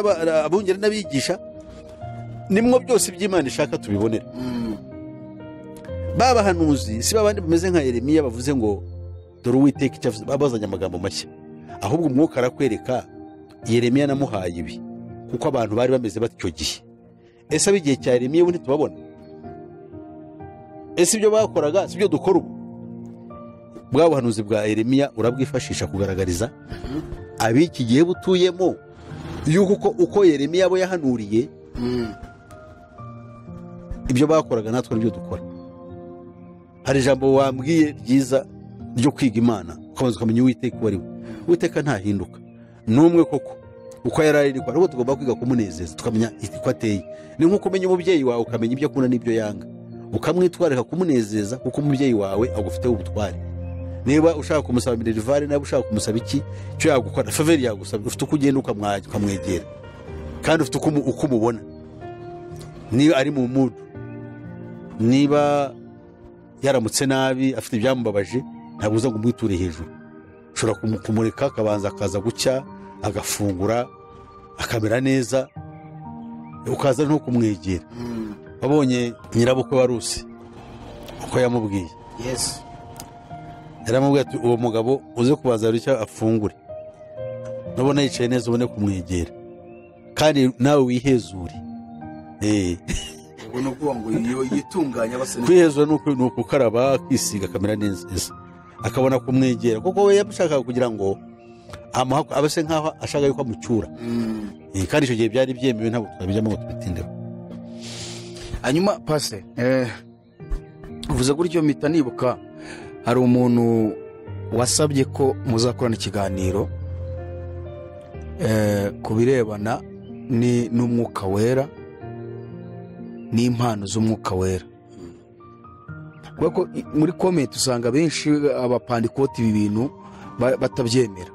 abungeri n'abigisha, nimwo byose by'Imana ishaka tubibonera. Babahanuzi si babandi bameze nka Yeremiya bavuze ngo dore Uwiteka icyo avuze, babazanye amagambo mashya. Ahubwo umwuka arakwereka Yeremiya namuhaye ibi kuko abantu bari bameze batyo gihe. Ese abigihe cya Yeremiya ubu ntitubabona? Ese ibyo bakoraga sibyo dukora ubu? Bwa buhanuzi bwa Yeremiya urabwifashisha kugaragariza abiki gihe butuyemo yuko uko Yeremiya abo yahanuriye ibyo bakoraga natwe nibyo dukora. Hari ijambo wambwiye ryiza ryo kwiga Imana, ukabanza ukamenya Uwiteka uwo ari we. Uwiteka ntahinduka n'umwe koko, uko yararikwa ariko tugomba kwiga kumunezeza, tukamenya uko ateye. Ni nko kumenya umubyeyi wawe ukamenya ibyo akunda n'ibyo yanga, ukamwitwarira kumunezeza kuko umubyeyi wawe agufiteho ubutware. Niba ushaka kumusaba minerivare, niba ushaka kumusaba iki cyo yagukora favor yagusaba, ufite uko ugenda ukamwegera kandi ufite uko umubona. Niba ari mu mood, niba yaramutse nabi afite ibyamubabaje, ntabwo uza ngo umwiture hejuru. Ushobora kumureka akabanza akaza gucya, agafungura, akamera neza, ukaza no kumwegera. Wabonye nyirabukwe wa Rusi uko yamubwiye. Yes. Yaramubwiye ati uwo mugabo uze kubanza icyo afungure, nubona yicaye neza ubone kumwegera kandi nawe wihezure. Ubwo nuko ngo yitunganya base kwihezura ni ukukaraba akisiga kamera neza akabona kumwegera, kuko we yashakaga kugira ngo abase nkaho ashaka yuko amucyura. Kandi icyo gihe byari byemewe, ntabwo twabijyamo ngo tubitindeho. Hanyuma pase uvuze gutyo mpita nibuka hari umuntu wasabye ko muzakorana ikiganiro ku birebana n'umwuka wera n'impano z'umwuka wera. Kuko muri comment usanga benshi abapandikoti ibi bintu batabyemera.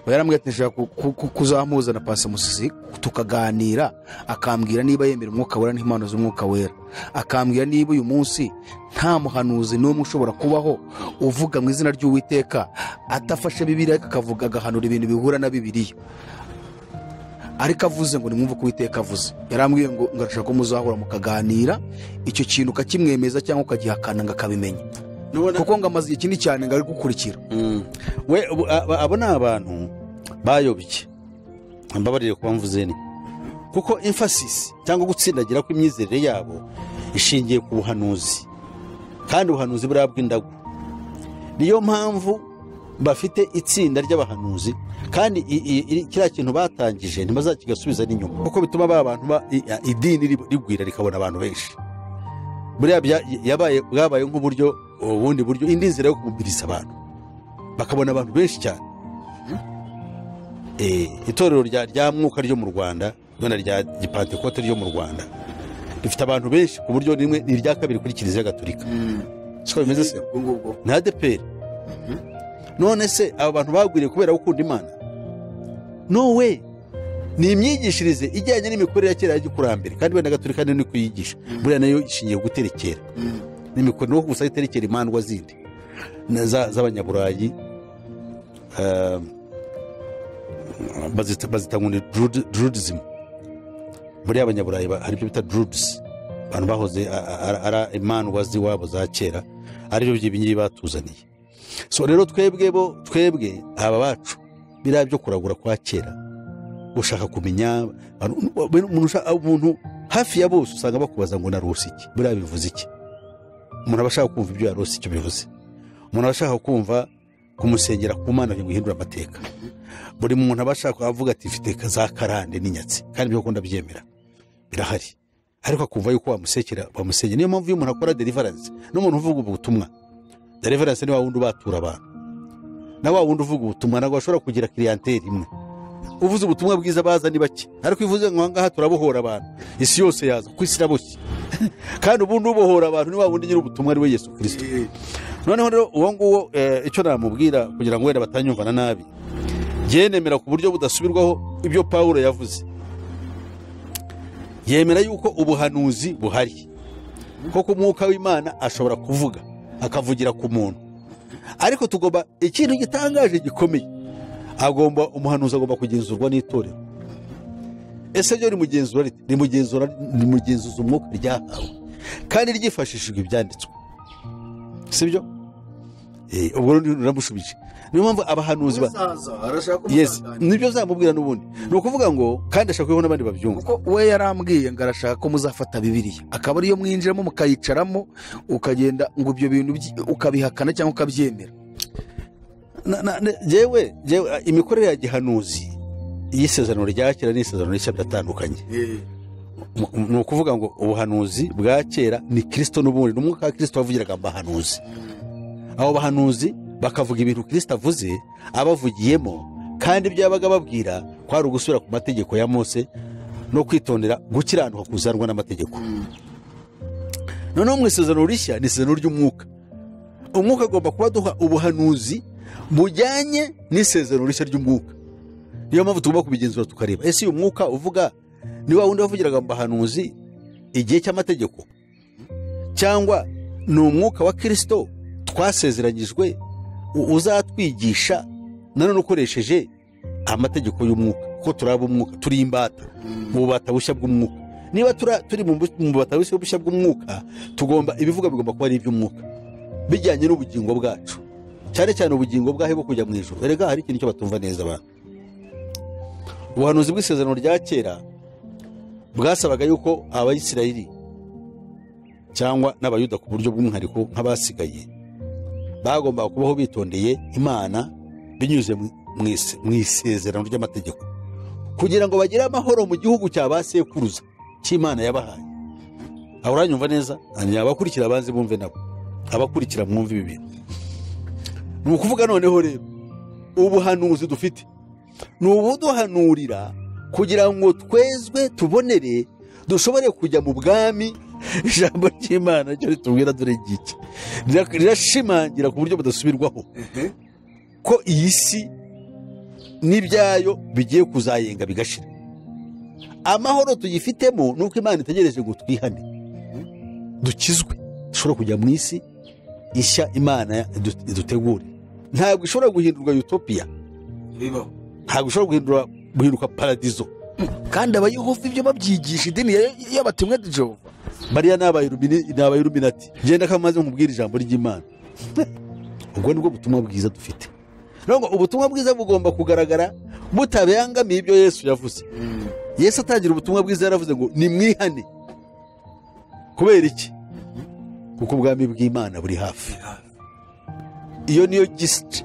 Yaramubwiye ati nshaka kuzamuza na Pastor Musisi tukaganira, akambwira niba yemera umwuka wera n'impano z'umwuka wera, akambwira niba uyu munsi nta muhanuzi n'umwe ushobora kubaho uvuga mu izina ry'Uwiteka atafashe Bibiliya akavuga agahanura ibintu bihura na Bibiliya, ariko avuze ngo nimwumve ko Uwiteka avuze. Yarambwiye ngo ngashaka ko muzahura mukaganira, icyo kintu ukakimwemeza cyangwa ukagihakana ngo akabimenya, kuko ngo amaze igihe kinini cyane ngo ari gukurikira. We abo ni abantu bayobye, mbabarire kuba mvuze ni kuko emphasis cyangwa gutsindagira kw'imyizerere yabo ishingiye ku buhanuzi, kandi ubuhanuzi burabwa indagu. Niyo mpamvu bafite itsinda ry'abahanuzi, kandi kiriya kintu batangije ntibazakigasubiza n'inyuma, kuko bituma abantu idini rigwira rikabona abantu benshi. Buriya bwabaye nk'uburyo, ubundi buryo, indi nzira yo kumubiriza abantu bakabona abantu benshi cyane. Itorero rya mwuka ryo mu Rwanda, wenda rya Gipantekote ryo mu Rwanda, rifite abantu benshi ku buryo rimwe ni irya kabiri kuri Kiliziya Gatolika. Siko bimeze se na ADEPR. None se abo bantu bagwiriye kubera gukunda Imana? No way. Ni imyigishirize ijyanye n'imikorere ya kera y'Igikurambere, kandi wenda Gatolika ni kuyigisha. Buriya nayo ishingiye guterekera n'imikorere no gusa iterekera imandwa zindi z'abanyaburayi, bazita ngo ni Druidism. Buriya abanyaburayi hari ibyo bita Druids, abantu bahoze ara imandwa z'iwabo za kera, ari byo by'ibingibi batuzaniye. So rero twebwe aba bacu biriya byo kuragura kwa kera, ushaka kumenya umuntu hafi ya bose usanga bakubaza ngo narose iki, buriya bivuze iki. Umuntu aba ashaka kumva ibyo yarose icyo bivuze, umuntu aba ashaka kumva kumusengera ku Mana ngo ihindure amateka. Buri muntu aba ashaka avuga ati mfite za karande n'inyatsi, kandi ibyo ukunda byemera birahari, ariko akumva yuko bamusengera. Niyo mpamvu iyo umuntu akora deliverance n'umuntu uvuga ubutumwa, deliverance ni wa wundi ubatura abantu, na wa wundi uvuga ubutumwa ntabwo ashobora kugira clientele imwe. Uvuze ubutumwa bwiza baza ni bake, ariko ivuze ngo ngaha turabohora abantu, isi yose yaza ku isi iraboshye. Kandi ubundi ubohora abantu ni wa wundi nyiri ubutumwa ari we Yesu Kristo. Noneho rero uwo nguwo icyo namubwira kugira ngo wenda batanyumvana nabi, yenemera ku buryo budasubirwaho ibyo Pawulo yavuze. Yemera yuko ubuhanuzi buhari, koko umwuka w'Imana ashobora kuvuga akavugira ku muntu, ariko tugomba ikintu gitangaje gikomeye, umuhanuzi agomba kugenzurwa n'itorero. Ese ryo rimugenzuza umwuka ryahawe kandi ryifashishijwe ibyanditswe, sibyo? Ubwo ruramushubije. Niyo mpamvu abahanuzi nibyo zamubwira n'ubundi, ni ukuvuga ngo kandi ashaka ko n'abandi babyumva. Kuko we yarambwiye ngo arashaka ko muzafata Bibiliya akaba ariyo mwinjiramo mukayicaramo, ukagenda ngo ibyo bintu ukabihakana cyangwa ukabyemera. Jewe imikorere ya gihanuzi y'isezerano rya kera n'isezerano rishya biratandukanye. Ni ukuvuga ngo ubuhanuzi bwa kera ni Kristo n'ubundi, n'umwuka wa Kristo wavugiraga mu bahanuzi. Abo bahanuzi bakavuga ibintu Kristo avuze abavugiyemo, kandi ibyo yabaga babwira kwari ugusubira ku mategeko ya Mose no kwitondera gukiranuka kuzanwa n'amategeko. Noneho mu isezerano rishya ni isezerano ry'umwuka. Umwuka agomba kuba duha ubuhanuzi bujyanye n'isezerano rishya ry'umwuka. Niyo mpamvu tugomba kubigenzura tukareba, ese uyu mwuka uvuga ni wa wundi wavugiraga mu bahanuzi igihe cy'amategeko, cyangwa ni umwuka wa Kristo twasezeranyijwe uzatwigisha nanone ukoresheje amategeko y'umwuka, kuko turaba umwuka, turi imbata mu bubata bushya bw'umwuka. niba turi mu batabushye bushya bw'umwuka tugomba ibivuga bigomba kuba ari iby'umwuka bijyanye n'ubugingo bwacu, cyane cyane ubugingo bwahe bwo kujya mu ijuru. Erega hari ikintu cyo batumva neza abantu. Ubuhanuzi bw'isezerano rya kera bwasabaga yuko abayisirayeli cyangwa n'abayuda ku buryo bw'umwihariko nk'abasigaye bagomba kubaho bitondeye Imana binyuze mu isezerano ry'amategeko, kugira ngo bagire amahoro mu gihugu cya ba sekuruza cy'Imana yabahaye. Aho uranyumva neza? Abakurikira abanze bumve nabo, abakurikira mwumve ibi bintu. Ni ukuvuga noneho rero ubuhanuzi dufite ni ubuduhanurira kugira ngo twezwe tubonere dushobore kujya mu bwami. Ijambo ry'Imana ryo ritubwira dore giki rirashimangira ku buryo budasubirwaho ko iyi si n'ibyayo bigiye kuzayenga bigashira. Amahoro tuyifitemo nuko Imana itegereje ngo twihane dukizwe, dushobora kujya mu isi ishya Imana idutegure. Ntabwo ishobora guhindurwa utopia, ntabwo ishobora guhinduka paradizo. Kandi abayehova ibyo babyigisha idini y'abatemwe de Jehova bariya ni abayiluminati. Ngenda kamaze nkubwira ijambo ry'Imana. Ubwo nibwo butumwa bwiza dufite. Nubwo ubutumwa bwiza bugomba kugaragara butabangamiye ibyo Yesu yavuze. Yesu atangira ubutumwa bwiza yaravuze ngo nimwihane. Kubera iki? Kuko ubwami bw'Imana buri hafi. Iyo niyo gist,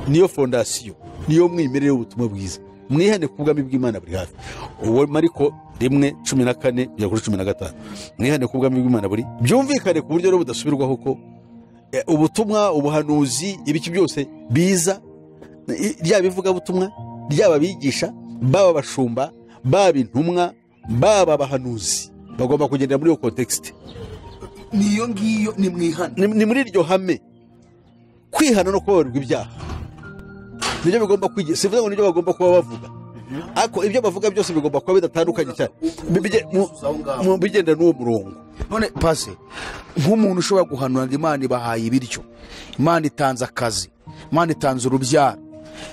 niyo fondasiyo, niyo mwimerere w'ubutumwa bwiza. Mwihane ku bwami bw'Imana buri hafi. Uwo Mariko 1:14-15. Mwihane ku bwami bw'Imana buri. Byumvikane ku buryo rero budasubirwaho ko ubutumwa, ubuhanuzi, ibiki byose biza ryaba ivugabutumwa, ryaba bigisha, baba bashumba, baba intumwa, baba abahanuzi, bagomba kugendera muri iyo context. Niyo ngiyo ni mwihane. Ni muri iryo hame kwihana no kubabarirwa ibyaha. Nibyo bigomba kwigisha. Sivuze ngo nibyo bagomba kuba bavuga, ariko ibyo bavuga byose bigomba kuba bidatandukanye cyane, bigenda n'uwo murongo. None pase nk'umuntu ushobora guhanura ngo Imana ibahaye ibiryo, Imana itanze akazi, Imana itanze urubyaro,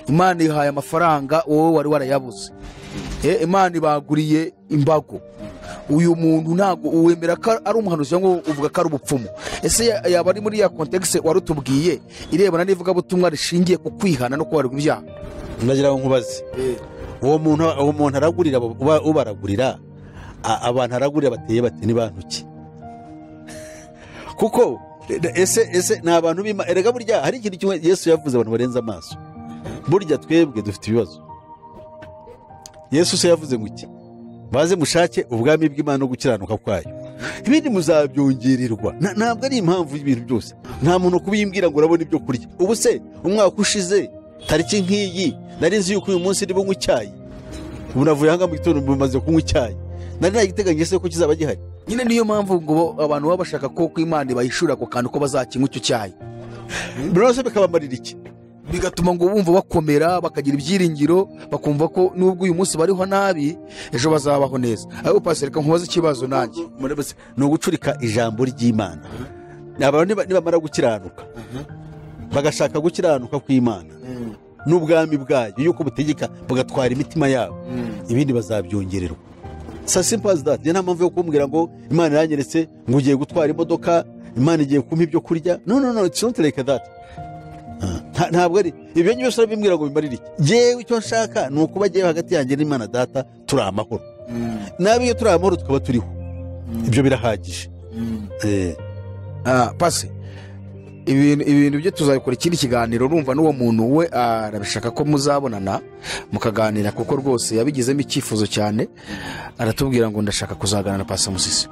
Imana ihaye amafaranga wowe wari warayabuze, Imana ibaguriye imbago. Uyu muntu ntago uwemera ko ari umuhanuzi cyangwa uvuga ko ari ubupfumu. Ese yaba ari muri ya context warutubwiye irebana n'ivugabutumwa rishingiye ku kwihana no kubarirwa ibyaha? Ndagira ngo nkubaze, uwo muntu aragurira ubaragurira abantu aragurira bateye bate ni bantu ki? Kuko ese ni abantu bima. Erega burya hari ikintu kimwe Yesu yavuze abantu barenze amaso. Burya twebwe dufite ibibazo. Yesu se yavuze ngo iki? Baze mushake ubwami bw'Imana no gukiranuka kwayo, ibindi muzabyongererwa. Ntabwo ari impamvu y'ibintu byose. Nta muntu kubimbwira ngo urabona ibyo kurya. Ubu se umwaka ushize tariki nk'iyi nari nzi yuko uyu munsi ndi bunywa icyayi, ubu navuye hanga mu gitondo bumaze kunywa icyayi. Nari nagiteganyije se ko kizaba gihari. Nyine niyo mpamvu ngo abantu baba bashaka ko Imana bayishura ako kantu ko bazakinywa icyo cyayi. Bose bikabamarira iki? Bigatuma ngo bumva bakomera, bakagira ibyiringiro, bakumva ko nubwo uyu munsi bariho nabi ejo bazabaho neza. Aho pastor reka nkubaze ikibazo nanjye. Ni ugucurika ijambo ry'Imana. Abantu nibamara gukiranuka bagashaka gukiranuka kw'Imana n'ubwami bwayo yuko butegeka bugatwara imitima yabo, ibindi bazabyongererwa. So simple as that. Nta mpamvu yo kumbwira ngo Imana yanyeretse ngo ugiye gutwara imodoka, Imana igiye kumpa ibyo kurya. No, it's not like that. Ntabwo ari ibyo byose bimbwira ngo bimarire iki. Jewe icyo nshaka ni ukuba jewe hagati yanjye n'Imana Data turi amahoro. Nabi iyo turi amahoro tukaba turiho, ibyo birahagije. Pase ibintu byo tuzabikora ikindi kiganiro. Urumva n'uwo muntu we arabishaka ko muzabonana mukaganira, kuko rwose yabigizemo icyifuzo cyane. Aratubwira ngo ndashaka kuzaganira na Pastor Musisi,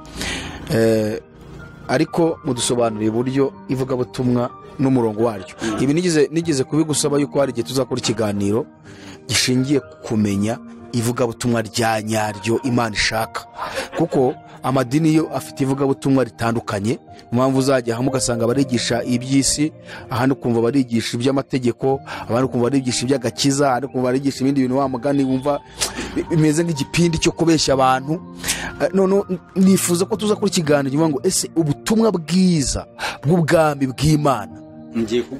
ariko mudusobanurire uburyo ivugabutumwa n'umurongo waryo. Ibi nigeze kubigusaba yuko hari igihe tuzakora ikiganiro gishingiye kumenya ivugabutumwa rya nyaryo Imana ishaka, kuko amadini yo afite ivugabutumwa ritandukanye. Impamvu uzajya hamwe ugasanga barigisha iby'isi, ahandi ukumva barigisha iby'amategeko, abandi ukumva barigisha iby'agakiza, ahandi ukumva barigisha ibindi bintu wamugani wumva bimeze nk'igipindi cyo kubeshya abantu. None nifuza ko tuza kuri ikiganiro kivuga ngo ese ubutumwa bwiza bw'ubwami bw'Imana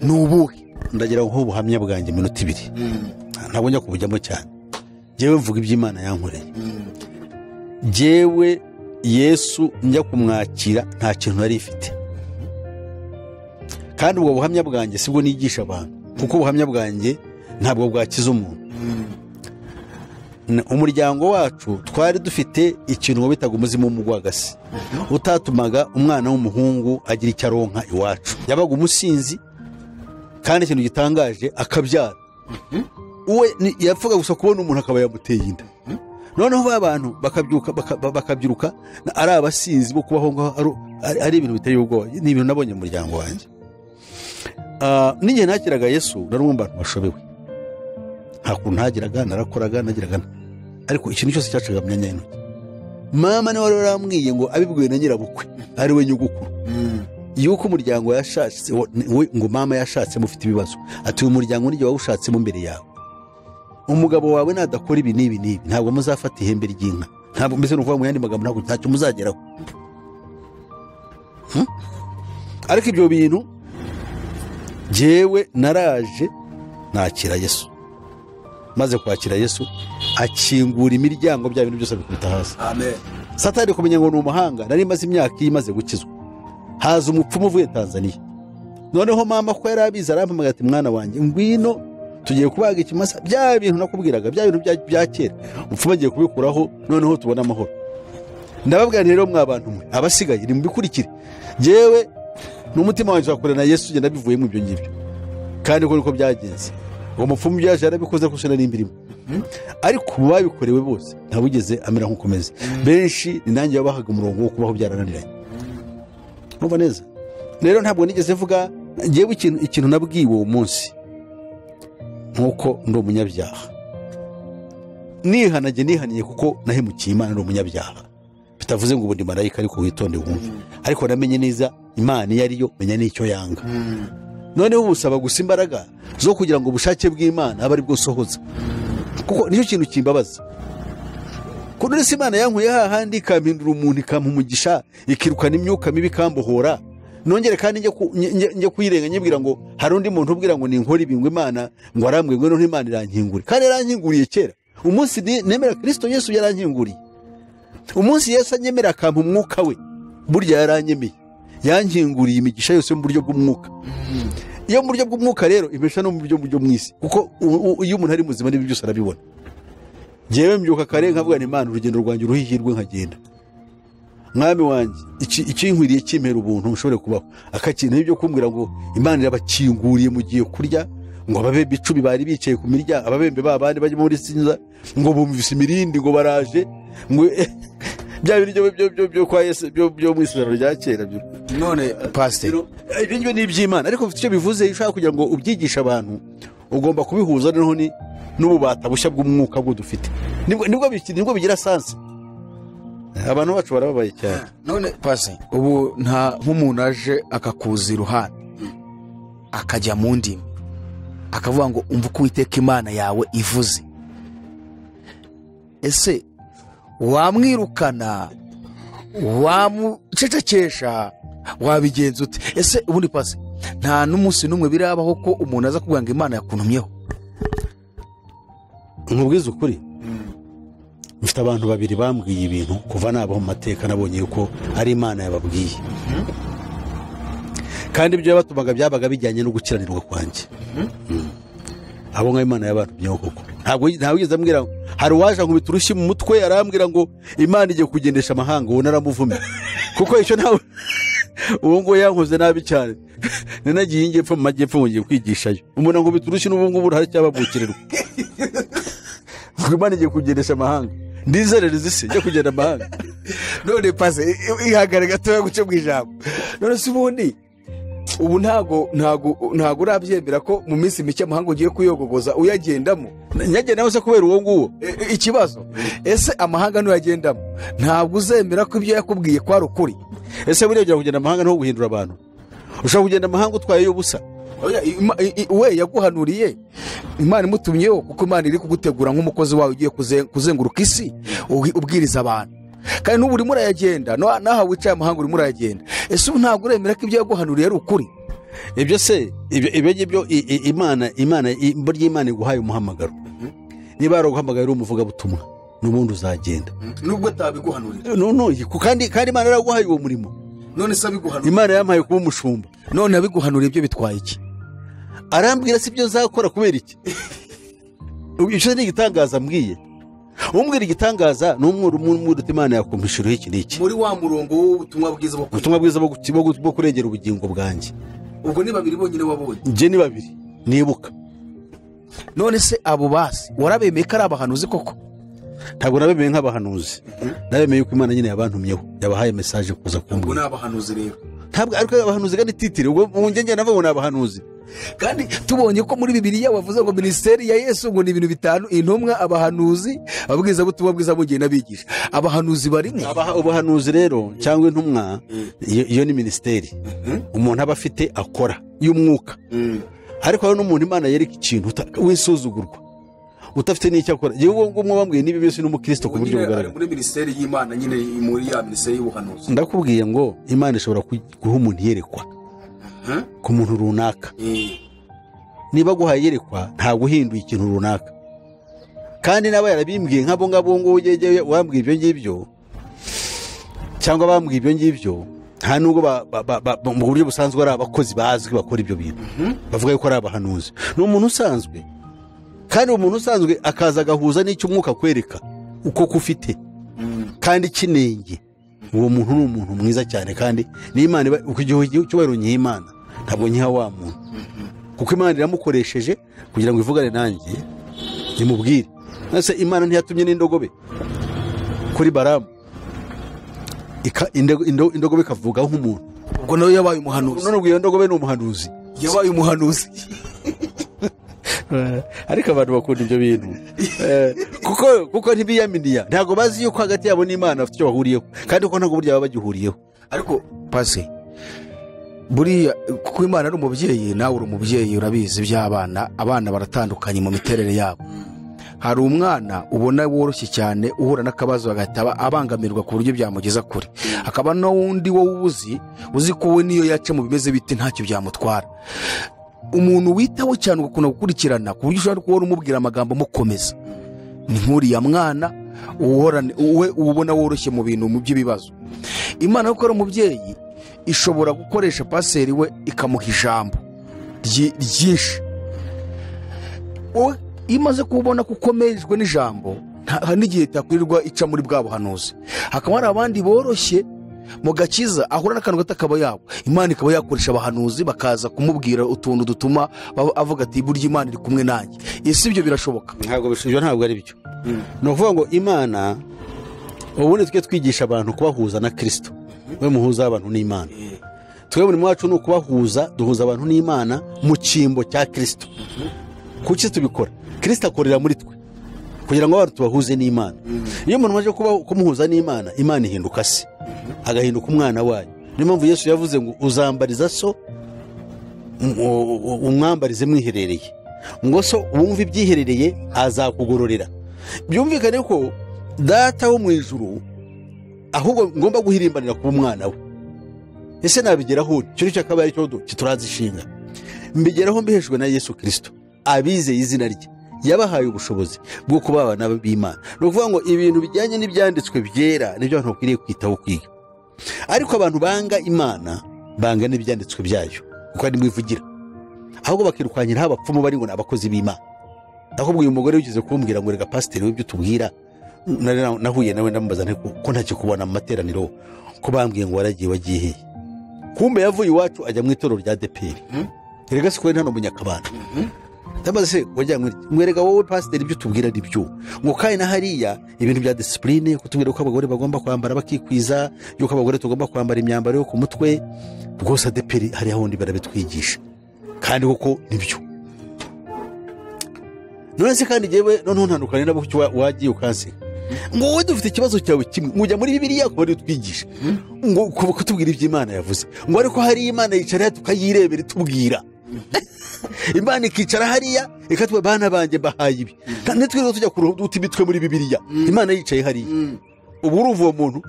ni ubuhe? Ndagira ngo ubuhamya bwanjye minota 2 ntabwo njya kubujyamo cyane. Jewe mvuga iby'Imana yankoreye. jyewe Yesu njya kumwakira nta kintu nari ifite, kandi ubwo buhamya bwanjye sibwo nigisha abantu, kuko ubuhamya bwanjye ntabwo bwakiza umuntu. Umuryango wacu twari dufite ikintu bitaga umuzimu w'umugwagasi, utatumaga umwana w'umuhungu agira icyo aronka iwacu. Yabaga umusinzi, kandi ikintu gitangaje akabyara. Uwe yapfaga gusa kubona umuntu akaba yamuteye inda. Noneho ba bantu bakabyiruka ari abasinzi bo kubaho ngo ari ibintu biteye ubwoba. Ni ibintu nabonye mu muryango wanjye. N'igihe nakiraga Yesu nari mu bantu bashobewe, nta kuntu ntagiraga, narakoraga, nagiraga, ariko ikintu cyose cyacaga mu myanya y'intoki. Mama niwe wari warambwiye ngo abibwiwe na nyirabukwe ari we nyogokuru, yuko umuryango yashatse ngo mama yashatse mufite ibibazo, ati uyu muryango n'igihe wawushatsemo mbere yawe, umugabo wawe nadakora ibi n'ibi n'ibi ntabwo muzafata ihembe ry'inka, ntabwo mbese ni ukuvuga mu yandi magambo ntabwo ntacyo muzageraho. Ariko ibyo bintu jyewe naraje nakira Yesu, maze kwakira Yesu akingura imiryango, bya bintu byose bikubita hasi. Amen. Satani kumenya ngo ni umuhanga, nari maze imyaka imaze gukizwa, haza umupfumu uvuye Tanzania. Noneho mama ko yari abizi arampamagara ati mwana wanjye ngwino tugiye kubaga ikimasa, bya bintu nakubwiraga, bya bintu bya kera umupfumu agiye kubikuraho, noneho tubona amahoro. Ndababwira rero mwa bantu mwe abasigaye ni mubikurikire, jyewe n'umutima wanjye wakorana na Yesu genda bivuyemo ibyo ngibyo, kandi uko niko byagenze. Uwo mupfumu byaje yarabikoze ko sena n'imbirimo, ariko babikorewe bose ntabugeze amera nk'ukomeza. Benshi ni nanjye babahaga umurongo wo kubaho byarananiranye. Numva neza rero ntabwo nigeze vuga jyewe ikintu nabwiwe uwo munsi, nkuko ndi umunyabyaha, nihaniye kuko nahemukiye Imana, ndi umunyabyaha. Bitavuze ngo ubundi marayika ariko witonde wumve, ariko namenye neza Imana iyo ariyo, menya n'icyo yanga. Noneho ubusaba gusa imbaraga zo kugira ngo ubushake bw'Imana abe ari bwo sohoza, kuko nicyo kintu kimbabaza. Kuko nese Imana yankuye hahandi ikampindura umuntu, ikampa umugisha, ikirukana imyuka mibi, ikambohora, nongere kandi njye kuyirenga nyibwira ngo hari undi muntu ubwira ngo ninkora ibi ngo Imana ngo arambwe ngo none Imana irankingura. Kandi yarankinguriye kera, umunsi nemera Kristo Yesu yarankinguriye. Umunsi Yesu anyemera akampa umwuka we, burya yaranyemeye, yankinguriye imigisha yose mu buryo bw'umwuka. Iyo mu buryo bw'umwuka rero imesha no mu buryo mwisi, kuko iyo umuntu ari muzima n'ibyo byose arabibona. Jewe mbyuka kare nkavuga ni Imana urugendo rwanjye ruhihirwe nkagenda. Mwami wanjye ikinkwiriye kimpera ubuntu ushobore kubaho, akakintu ibyo kumbwira ngo Imana irabakinguriye mugiye kurya, ngo ababembe 10 bari bicaye ku mirya, ababembe babandi baje muri sinza ngo bumvise imirindi ngo baraje, ngo bya biryo byo kwa Yesu byo mu Isiraheli rya kera byo. None pastor ibyo ni iby'Imana, ariko ufite icyo bivuze, ushaka kugira ngo ubyigisha abantu ugomba kubihuza noneho ni n'ububata bushya bw'umwuka bwo dufite, nibwo bigira sanse. Abantu bacu barababaye cyane. None pastor ubu nta nk'umuntu aje akakuza iruhande akajya mu ndimi akavuga ngo umva uko Uwiteka Imana yawe ivuze, ese wamwirukana, wamucecekesha, wabigenza ute? Ese ubundi pasi nta n'umunsi n'umwe birabaho ko umuntu aza kuvuga ngo Imana yakuntumyeho? Nkubwiza ukuri, mfite abantu babiri bambwiye ibintu kuva nabaho mu mateka, nabonye yuko ari Imana yababwiye, kandi ibyo yabatumaga byabaga bijyanye no gukiranirwa kwanjye. Abo nka Imana yabantumyeho koko, ntabwo yigeze ambwira ngo hari uwaje nkubita urushyi mu mutwe arambwira ngo Imana igiye kugendesha amahanga, uwo naramuvumye, kuko icyo nawe uwo ngo yankoze nabi cyane. Nanagiye ingepfo mu majyepfo ngiye kwigishayo, umuntu nkubita urushyi n'ubu ngubu hari cyababukirerwa. Imana igiye kugendesha amahanga, ndizerereza isi yo kugenda amahanga. None pase ihagare gatoya guce mu ijambo, none si ubundi ubu ntago urabyemera ko mu minsi mike amahanga ugiye kuyogogoza uyagendamo? Nyagendamo se kubera uwo nguwo? Ikibazo ese amahanga nuyagendamo ntabwo uzemera ko ibyo yakubwiye ko ari ukuri? Ese buriya ugira kugenda amahanga no guhindura abantu? Ushaka kugenda amahanga utwaye ubusa? We yaguhanuriye, Imana imutumyeho, kuko Imana iri kugutegura nk'umukozi wawe ugiye kuzenguruka isi ubwiriza abantu, kandi n'ubu urimo urayagenda, naho wicaye amahanga urimo urayagenda. Ese ubu ntabwo uremera ko ibyo yaguhanuriye ari ukuri? Ibyo se ibyo Imana burya Imana iguhaye umuhamagaro, niba ari uguhamagara uri umuvugabutumwa, n'ubundi uzagenda nubwo atabiguhanurira. kandi Imana yaraguhaye uwo murimo. None se abiguhanurira, Imana yampaye kuba umushumba, none abigohanuriye ibyo bitwaye iki? arambwira si byo nzakora kubera iki? Icyo ni igitangaza mbwiye. Umbwira igitangaza ni umwuruti Imana yakumpishuriye iki n'iki. Muri wa murongo w'ubutumwa bwiza bwo kurengera ubugingo bwanjye. Ubwo ni babiri bonyine wabonye? Nje ni babiri nibuka. None se abo basi warabemeye ko ari abahanuzi koko? Ntabwo nabemeye nk'abahanuzi. Nabemeye ko Imana nyine yabantumyeho, yabahaye message kuza kumbwira. Ubwo ni abahanuzi rero. Ntabwo ariko abahanuzi kandi titire, ubwo njye navuga ni abahanuzi. Kandi tubonye ko muri Bibiliya wavuze ngo ministeri ya Yesu ngo ni ibintu bitanu: intumwa, abahanuzi, ababwiza butumwa bwiza mu gihe n'abigisha. Abahanuzi barimo? Ubuhanuzi rero cyangwa intumwa iyo ni ministeri umuntu aba afite akora y'umwuka. Ariko hari n'umuntu Imana yereka ikintu wisuzugurwa utafite n'icyo akora. Yewe ngo mwabambwiye nibi byose n'umukristo ku buryo bugaragara. Muri ministeri y'Imana nyine, muri ya ministeri y'ubuhanuzi. Ndakubwiye ngo Imana ishobora guha umuntu yerekwa ku muntu runaka. Niba guhaye yerekwa ntabwo uhinduye ikintu runaka. Kandi naba yarabimbwiye nk'abo ngabo ngo wambwiye ibyo ngibyo cyangwa bambwiye ibyo ngibyo, nta nubwo mu buryo busanzwe ari abakozi bazwi bakora ibyo bintu bavuga yuko ari abahanuzi. Ni umuntu usanzwe, kandi umuntu usanzwe akaza agahuza n'icyo umwuka kwereka uko kufite kandi kinenge. Uwo muntu ni umuntu mwiza cyane, kandi n'Imana uko igihe cyubahiro nyiha Imana ntabwo nyiha wa muntu, kuko Imana iramukoresheje kugira ngo ivugane nanjye imubwire. Nase Imana ntiyatumye n'indogobe kuri Baramu, indogobe ikavugaho nk'umuntu. Ubwo nawe yabaye umuhanuzi. None ubwo iyo ndogobe ni umuhanuzi, yabaye umuhanuzi. Ariko abantu bakunda ibyo bintu kuko ntibiyaminiya, ntabwo bazi yuko hagati yabo n'Imana bafite icyo bahuriyeho, kandi uko ntabwo burya baba bagihuriyeho. Ariko pase buriya kuko Imana ari umubyeyi, nawe uri umubyeyi, urabizi by'abana. Abana baratandukanye mu miterere yabo. Hari umwana ubona woroshye cyane uhura n'akabazo agahita abangamirwa ku buryo byamugeza kure. Hakaba n'undi wowe uzi ko we niyo yaca mu bimeze bite ntacyo byamutwara. Umuntu witaho cyane ugakunda gukurikirana ku buryo ushobora kubona umubwira amagambo amukomeza, ni nk'uriya mwana ubona woroshye mu bintu by'ibibazo. Imana kuko ari umubyeyi ishobora gukoresha paseri we ikamuha ijambo ryinshi. Imaze kubona ko ukomejwe n'ijambo, n'igihe takwirirwa ica muri bwa buhanuzi. Hakaba hari abandi boroshye mu gakiza, ahura n'akantu gato akaba yabo. Imana ikaba yakoresha abahanuzi bakaza kumubwira utuntu dutuma avuga ati burya Imana iri kumwe nanjye. Ese ibyo birashoboka? Ntabwo ari byo. Ni ukuvuga ngo Imana ubundi twe twigisha abantu kubahuza na Kristo, we muhuza abantu n'Imana. Twe buri mwacu ni ukubahuza, duhuza abantu n'Imana mu cyimbo cya Kristo. Kuki tubikora? Kristo akorera muri twe kugira ngo abantu tubahuze n'Imana. Iyo umuntu maje kumuhuza n'Imana, Imana ihinduka se, agahinduka umwana wayo. Niyo mpamvu Yesu yavuze ngo uzambariza so umwambarize mwiherereye, ngo so wumva ibyiherereye azakugororera. Byumvikane ko data wo mu ijuru ahubwo ngomba guhirimbanira kuba umwana we. Ese nabigeraho cyo cyakabaye cyo kiturazishinga. Mbigeraho mbihejwe na Yesu Kristo, abizeye izina rye yabahaye ubushobozi bwo kuba abana b'Imana. No kuvuga ngo ibintu bijyanye n'ibyanditswe byera nibyo abantu bakwiriye kwitaho kwiga. Ariko abantu banga Imana banga n'ibyanditswe byayo kuko ari mwivugira, ahubwo bakirukanyira abapfumu bari ngo nabakozi b'Imana. Ahubwo uyu mugore wigeze kumbwira ngo rega pastor w'ibyo tubwira, nahuye nawe ndamubaza ko ntacyo kubona mu materaniro, ko bambwiye ngo wagiye he. Kumbe yavuye iwacu ajya mu itorero rya DPR. Rega siko hano mu Nyakabanda. Ndabaza se wajya mwerega wowe pastor ibyo tubwira nibyo, ngo kandi na hariya ibintu bya discipline, kutubwira ko abagore bagomba kwambara bakikwiza, yuko abagore tugomba kwambara imyambaro yo ku mutwe, rwose ADPR hari aho ndi barabitwigisha kandi koko nibyo. None se kandi jewe none ntandukanye nabo cyo wagiye ukanse ngo wowe dufite ikibazo cyawe kimwe, ngujya muri Bibiliya ko bari twigisha ngo kutubwira ibyo Imana yavuze, ngo ariko hari Imana yicara tukayirebera tubwira. Imana ikicara hariya ikatwe bana banjye bahaye ibi, nitwe rero tujya kuruhuta imitwe muri Bibiliya, Imana yicaye hariya. Ubu uruva uwo muntu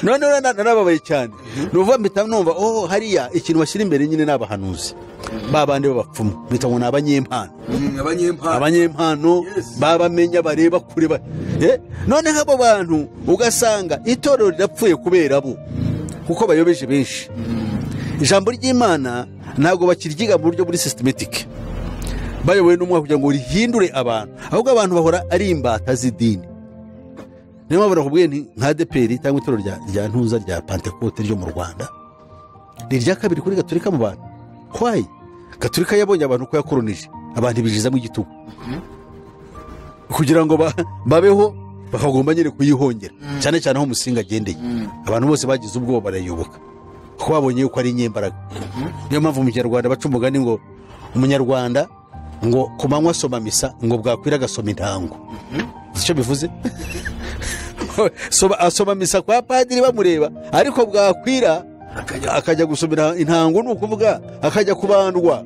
none narababaye cyane. Nuva mpita numva hariya ikintu bashyira imbere nyine n'abahanuzi. ba bandi b'abapfumu bita ngo ni abanyempano abanyempano abanyempano babamenya bareba kure none nk'abo bantu ugasanga itorero rirapfuye kubera bo kuko bayobeje benshi ijambo ry'Imana ntabwo bakiryiga mu buryo buri systematic bayobowe n'umwaka kugira ngo rihindure abantu ahubwo abantu bahora ari imbata z'idini niyo mpamvu nakubwiye nka ADEPR cyangwa itorero rya ntuza rya Pentecote ryo mu Rwanda ni irya kabiri kuri Gatolika mu bantu kwayi Gatolika yabonye abantu ko yakoronije abantu ibijizamo igitugu kugira ngo babeho bakagomba nyine kuyihongera cyane cyane aho Musinga agendeye abantu bose bagize ubwoba barayoboka kuko babonye yuko ari inyembaraga niyo mpamvu mu Kinyarwanda baca umugani ngo umunyarwanda ngo ku manywa asoma misa ngo bwakwira agasoma intango icyo bivuze asoma misa kwa padiri bamureba ariko bwakwira akajya gusomera intango ni ukuvuga akajya kubandwa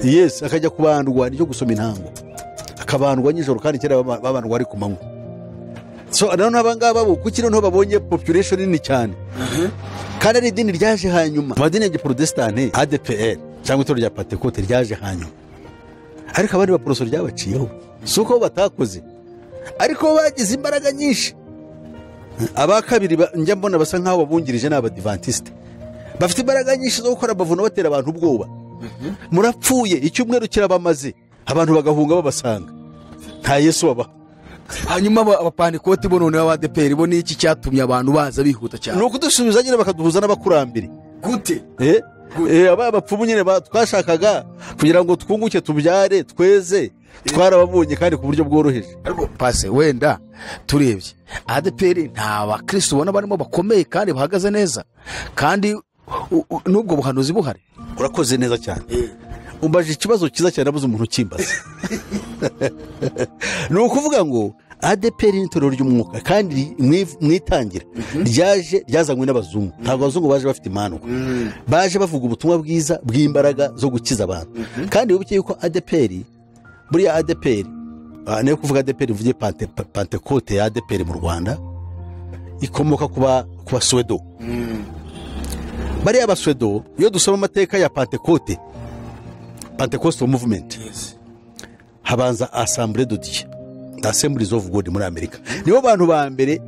yes akajya kubandwa nicyo gusoma intango akabandwa nijoro kandi kera babandwa ari ku manywa so none abangaba bo kuki noneho babonye population nini cyane kandi ari idini ryaje hanyuma amadini ya Giprotestante ADEPR cyangwa itorero rya Pentecote ryaje hanyuma ariko abandi baporoso ryabaciyeho suko batakoze ariko bagize imbaraga nyinshi abakabiri njya mbona basa nkaho babungirije n'abadivantiste bafite imbaraga nyinshi zo gukora bavuno batera abantu ubwoba murapfuye icyumweru kirabamaze abantu bagahunga babasanga nta Yesu baba hanyuma abapantekote bo none ADEPR bo niki cyatumye abantu baza bihuta cyane nuko dusubiza nyine bakaduhuza n'abakurambere gute abapfumu nyine twashakaga kugira ngo twunguke tubyare tweze twarababonye kandi ku buryo bworoheje pase wenda turebye ADEPR nta bakristo ubona barimo bakomeye kandi bahagaze neza kandi nubwo buhanuzi buhari urakoze neza cyane umbaje ikibazo cyiza cyane abuze umuntu ukimbaza ni ukuvuga ngo ADEPR ni itorero ry'umwuka kandi mwitangira ryazanywe n'abazungu ntabwo abazungu baje bafite imandwa baje bavuga ubutumwa bwiza bw'imbaraga zo gukiza abantu kandi wibuke yuko ADEPR buriya ADEPR niyo kuvuga ADEPR ivuye Pentecote ya ADEPR mu Rwanda ikomoka kuba Swedo bariya Abaswedo iyo dusoma amateka ya Pentecostal movement habanza Assemblée de Dieu Assemblies of God muri Amerika nibo bantu ba mbere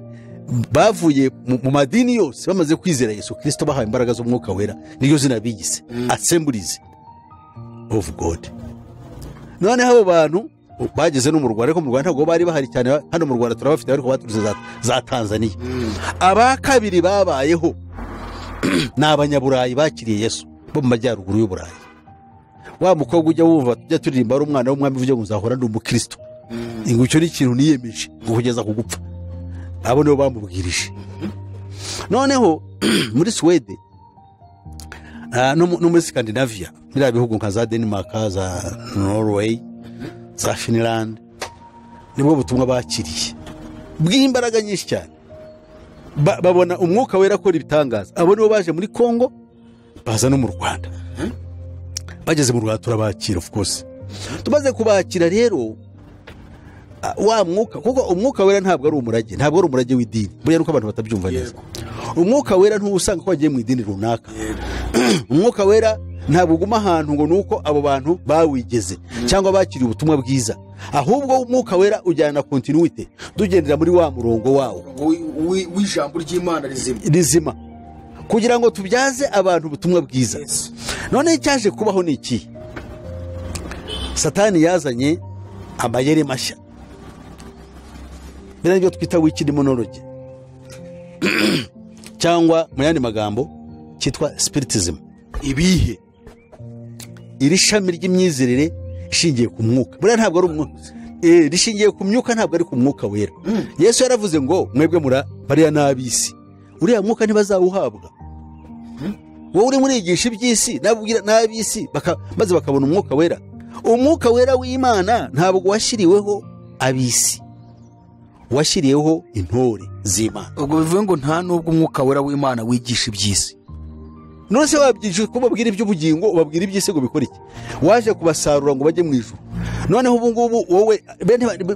bavuye mu madini yose bamaze kwizera Yesu Kristo bahaye imbaraga z'umwuka wera niyo zina bigise Assemblies of God none abo bantu bageze no mu Rwanda ariko mu Rwanda ntabwo bari bahari cyane hano mu Rwanda turabafite ariko baturutse za Tanzania abakabiri babayeho n'abanyaburayi bakiriye Yesu bo mu majyaruguru y'Uburayi wa mukobwa ujya wumva tujya turirimba ari umwana w'umwami uvuye ngo uzahora ndi umukristo ngo icyo ni ikintu niyemeje kugeza ku gupfa abo nibo bamubwirije noneho muri Sweden no muri Scandinavia biriya bihugu nka za Denmark za Norway za Finland nibwo butumwa bakiriye bw'imbaraga nyinshi cyane babona umwuka wera akora ibitangaza abo nibo baje muri Congo baza no mu Rwanda bageze mu Rwanda turabakira of course tumaze kubakira rero wa mwuka kuko umwuka wera ntabwo ari umurage w'idini buriya nuko abantu batabyumva neza umwuka wera ntusanga ko wagiye mu idini runaka umwuka wera ntabwo uguma ahantu ngo nuko abo bantu bawigeze cyangwa bakiriye ubutumwa bwiza ahubwo umwuka wera ujyana continuity dugendera muri wa murongo wawo w'ijambo ry'Imana rizima kugira ngo tubyaze abantu ubutumwa bwiza none cyaje kubaho ni iki Satani yazanye amayeri mashya birabyo twita wiki demonology cyangwa mu yandi magambo cyitwa spiritism ibihe iri shami ry'imyizerere ishingiye ku mwuka buriya ntabwo ari umwuka rishingiye ku myuka ntabwo ari ku mwuka wera Yesu yaravuze ngo mwebwe bariya n'abisi uriya mwuka ntibazawuhabwa wowe uri murigisha iby'isi n'abisi maze bakabona umwuka wera w'Imana ntabwo washyiriweho abisi washyiriyeho intore z'Imana ubwo bivuye ngo nta nubwo umwuka wera w'Imana wigisha iby'isi none se wabyigishije ko babwira iby'ubugingo babwira iby'isi ngo bikora iki waje kubasarura ngo bajye mu ijuru noneho ubu ngubu wowe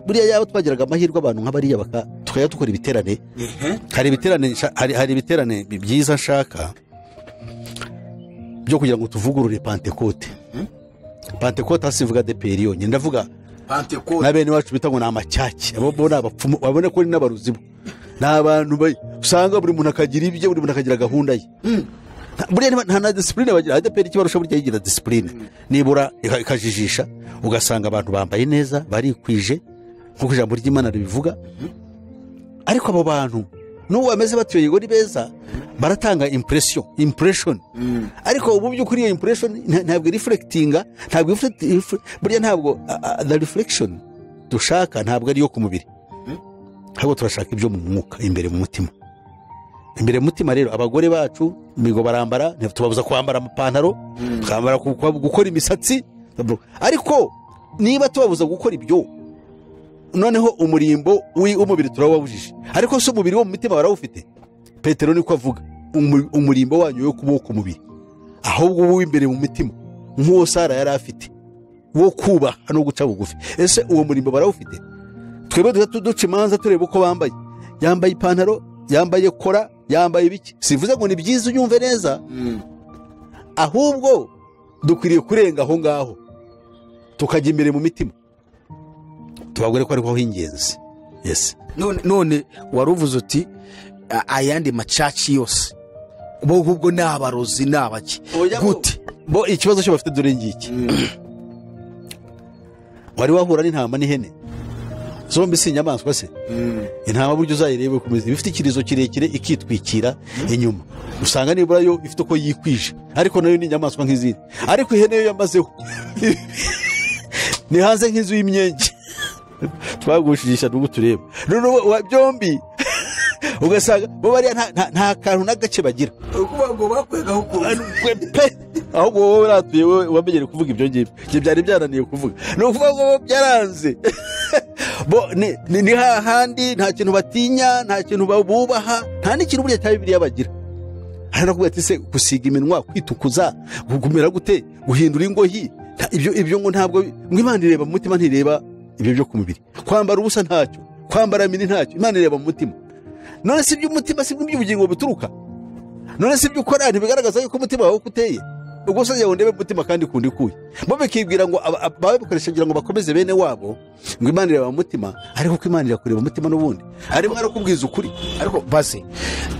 buriya yaba twagiraga amahirwe abantu nk'abariya tukajya dukora ibiterane hari ibiterane byiza nshaka byo kugira ngo tuvugurure Pentecote. Pentecote hasi ivuga DPR yonyine, ndavuga na bene wacu bita ngo ni amacyaki, abo ni abapfumu, babone ko ni n'abaruzimu, ni abantu usanga buri muntu akagira ibye, buri muntu akagira gahunda ye. Buriya nta na disipurine bagira. ADPR ikibarusha burya yigira disipurine, nibura ikajijisha, ugasanga abantu bambaye neza, barikwije nk'uko ijambo ry'Imana ribivuga. Ariko abo bantu n'ubu bameze batyo yego ni beza, baratanga impression. Ariko ubu by'ukuri iyo impression ntabwo reflectinga, burya ntabwo the reflection dushaka ntabwo ari yo ku mubiri, ahubwo turashaka ibyo mu mwuka, imbere mu mutima. Imbere mu mutima rero abagore bacu migo barambara, tubabuza kwambara amapantaro, twambara gukora imisatsi. Ariko niba tubabuza gukora ibyo, noneho umurimbo w'umubiri turawabujije, ariko se umubiri wo mu mitima barawufite. Petero niko avuga, umurimbo wanyu yo kubaho ku mubiri, ahubwo uwo imbere mu mitima nk'uwo Sara yari afite, wo kubaha no guca bugufi. Ese uwo murimbo barawufite? Twebwe duca imanza tureba uko bambaye, yambaye ipantaro, yambaye kora, yambaye ibiki. Sivuze ngo ni byiza unyumve neza, ahubwo dukwiriye kurenga aho ngaho tukajya imbere mu mitima, tubagore ko ariko ingenzi. Yes. None waruvuze uti ayandi macaci yose bo ubwo n'abarozi n'abaki gute? Bo ikibazo cyo bafite dore ngiki. Wari wahura n'intama n'ihene, zombi si inyamaswa se? Intama buryo uzayirebe ku mizi, bifite ikirizo kirekire ikitwikira inyuma, usanga nibura yo ifite uko yikwije, ariko nayo ni inyamaswa nk'izindi. Ariko ihene yo yamazeho ni hanze nk'inzu y'imyenge, twagushisha n'ubu tureba none byombi ugasanga bo bari nta kantu n'agace bagira, ukuvuga ngo bakwegaho pe, ahubwo wowe uratuye, wowe wamenyere kuvuga ibyo ngibyo byari byananiye kuvuga, ni ukuvuga ngo byaranze. Bo ni hahandi nta kintu batinya, nta kintu bubaha, nta n'ikintu burya cya Bibiliya bagira. Hari no kuvuga ati se gusiga iminwa, kwitukuza, kugumira gute, guhindura ingoyi, ibyo ngo ntabwo ngo Imana ireba mu mutima, ntireba ibyo byo ku mubiri. Kwambara ubusa ntacyo, kwambara mini ntacyo, Imana ireba mu mutima. None si iby'umutima, si iby'ubugingo buturuka? None si ibyo ukora ntibigaragaza yuko umutima wawe ukuteye? Ubwo se yawe ndebe umutima kandi kundi kuye. Bo bikibwira ngo babikoresha kugira ngo bakomeze bene wabo, ngo Imana ireba mu mutima, ariko ko Imana irakureba mu mutima n'ubundi. Arimo arakubwiza ukuri. Ariko base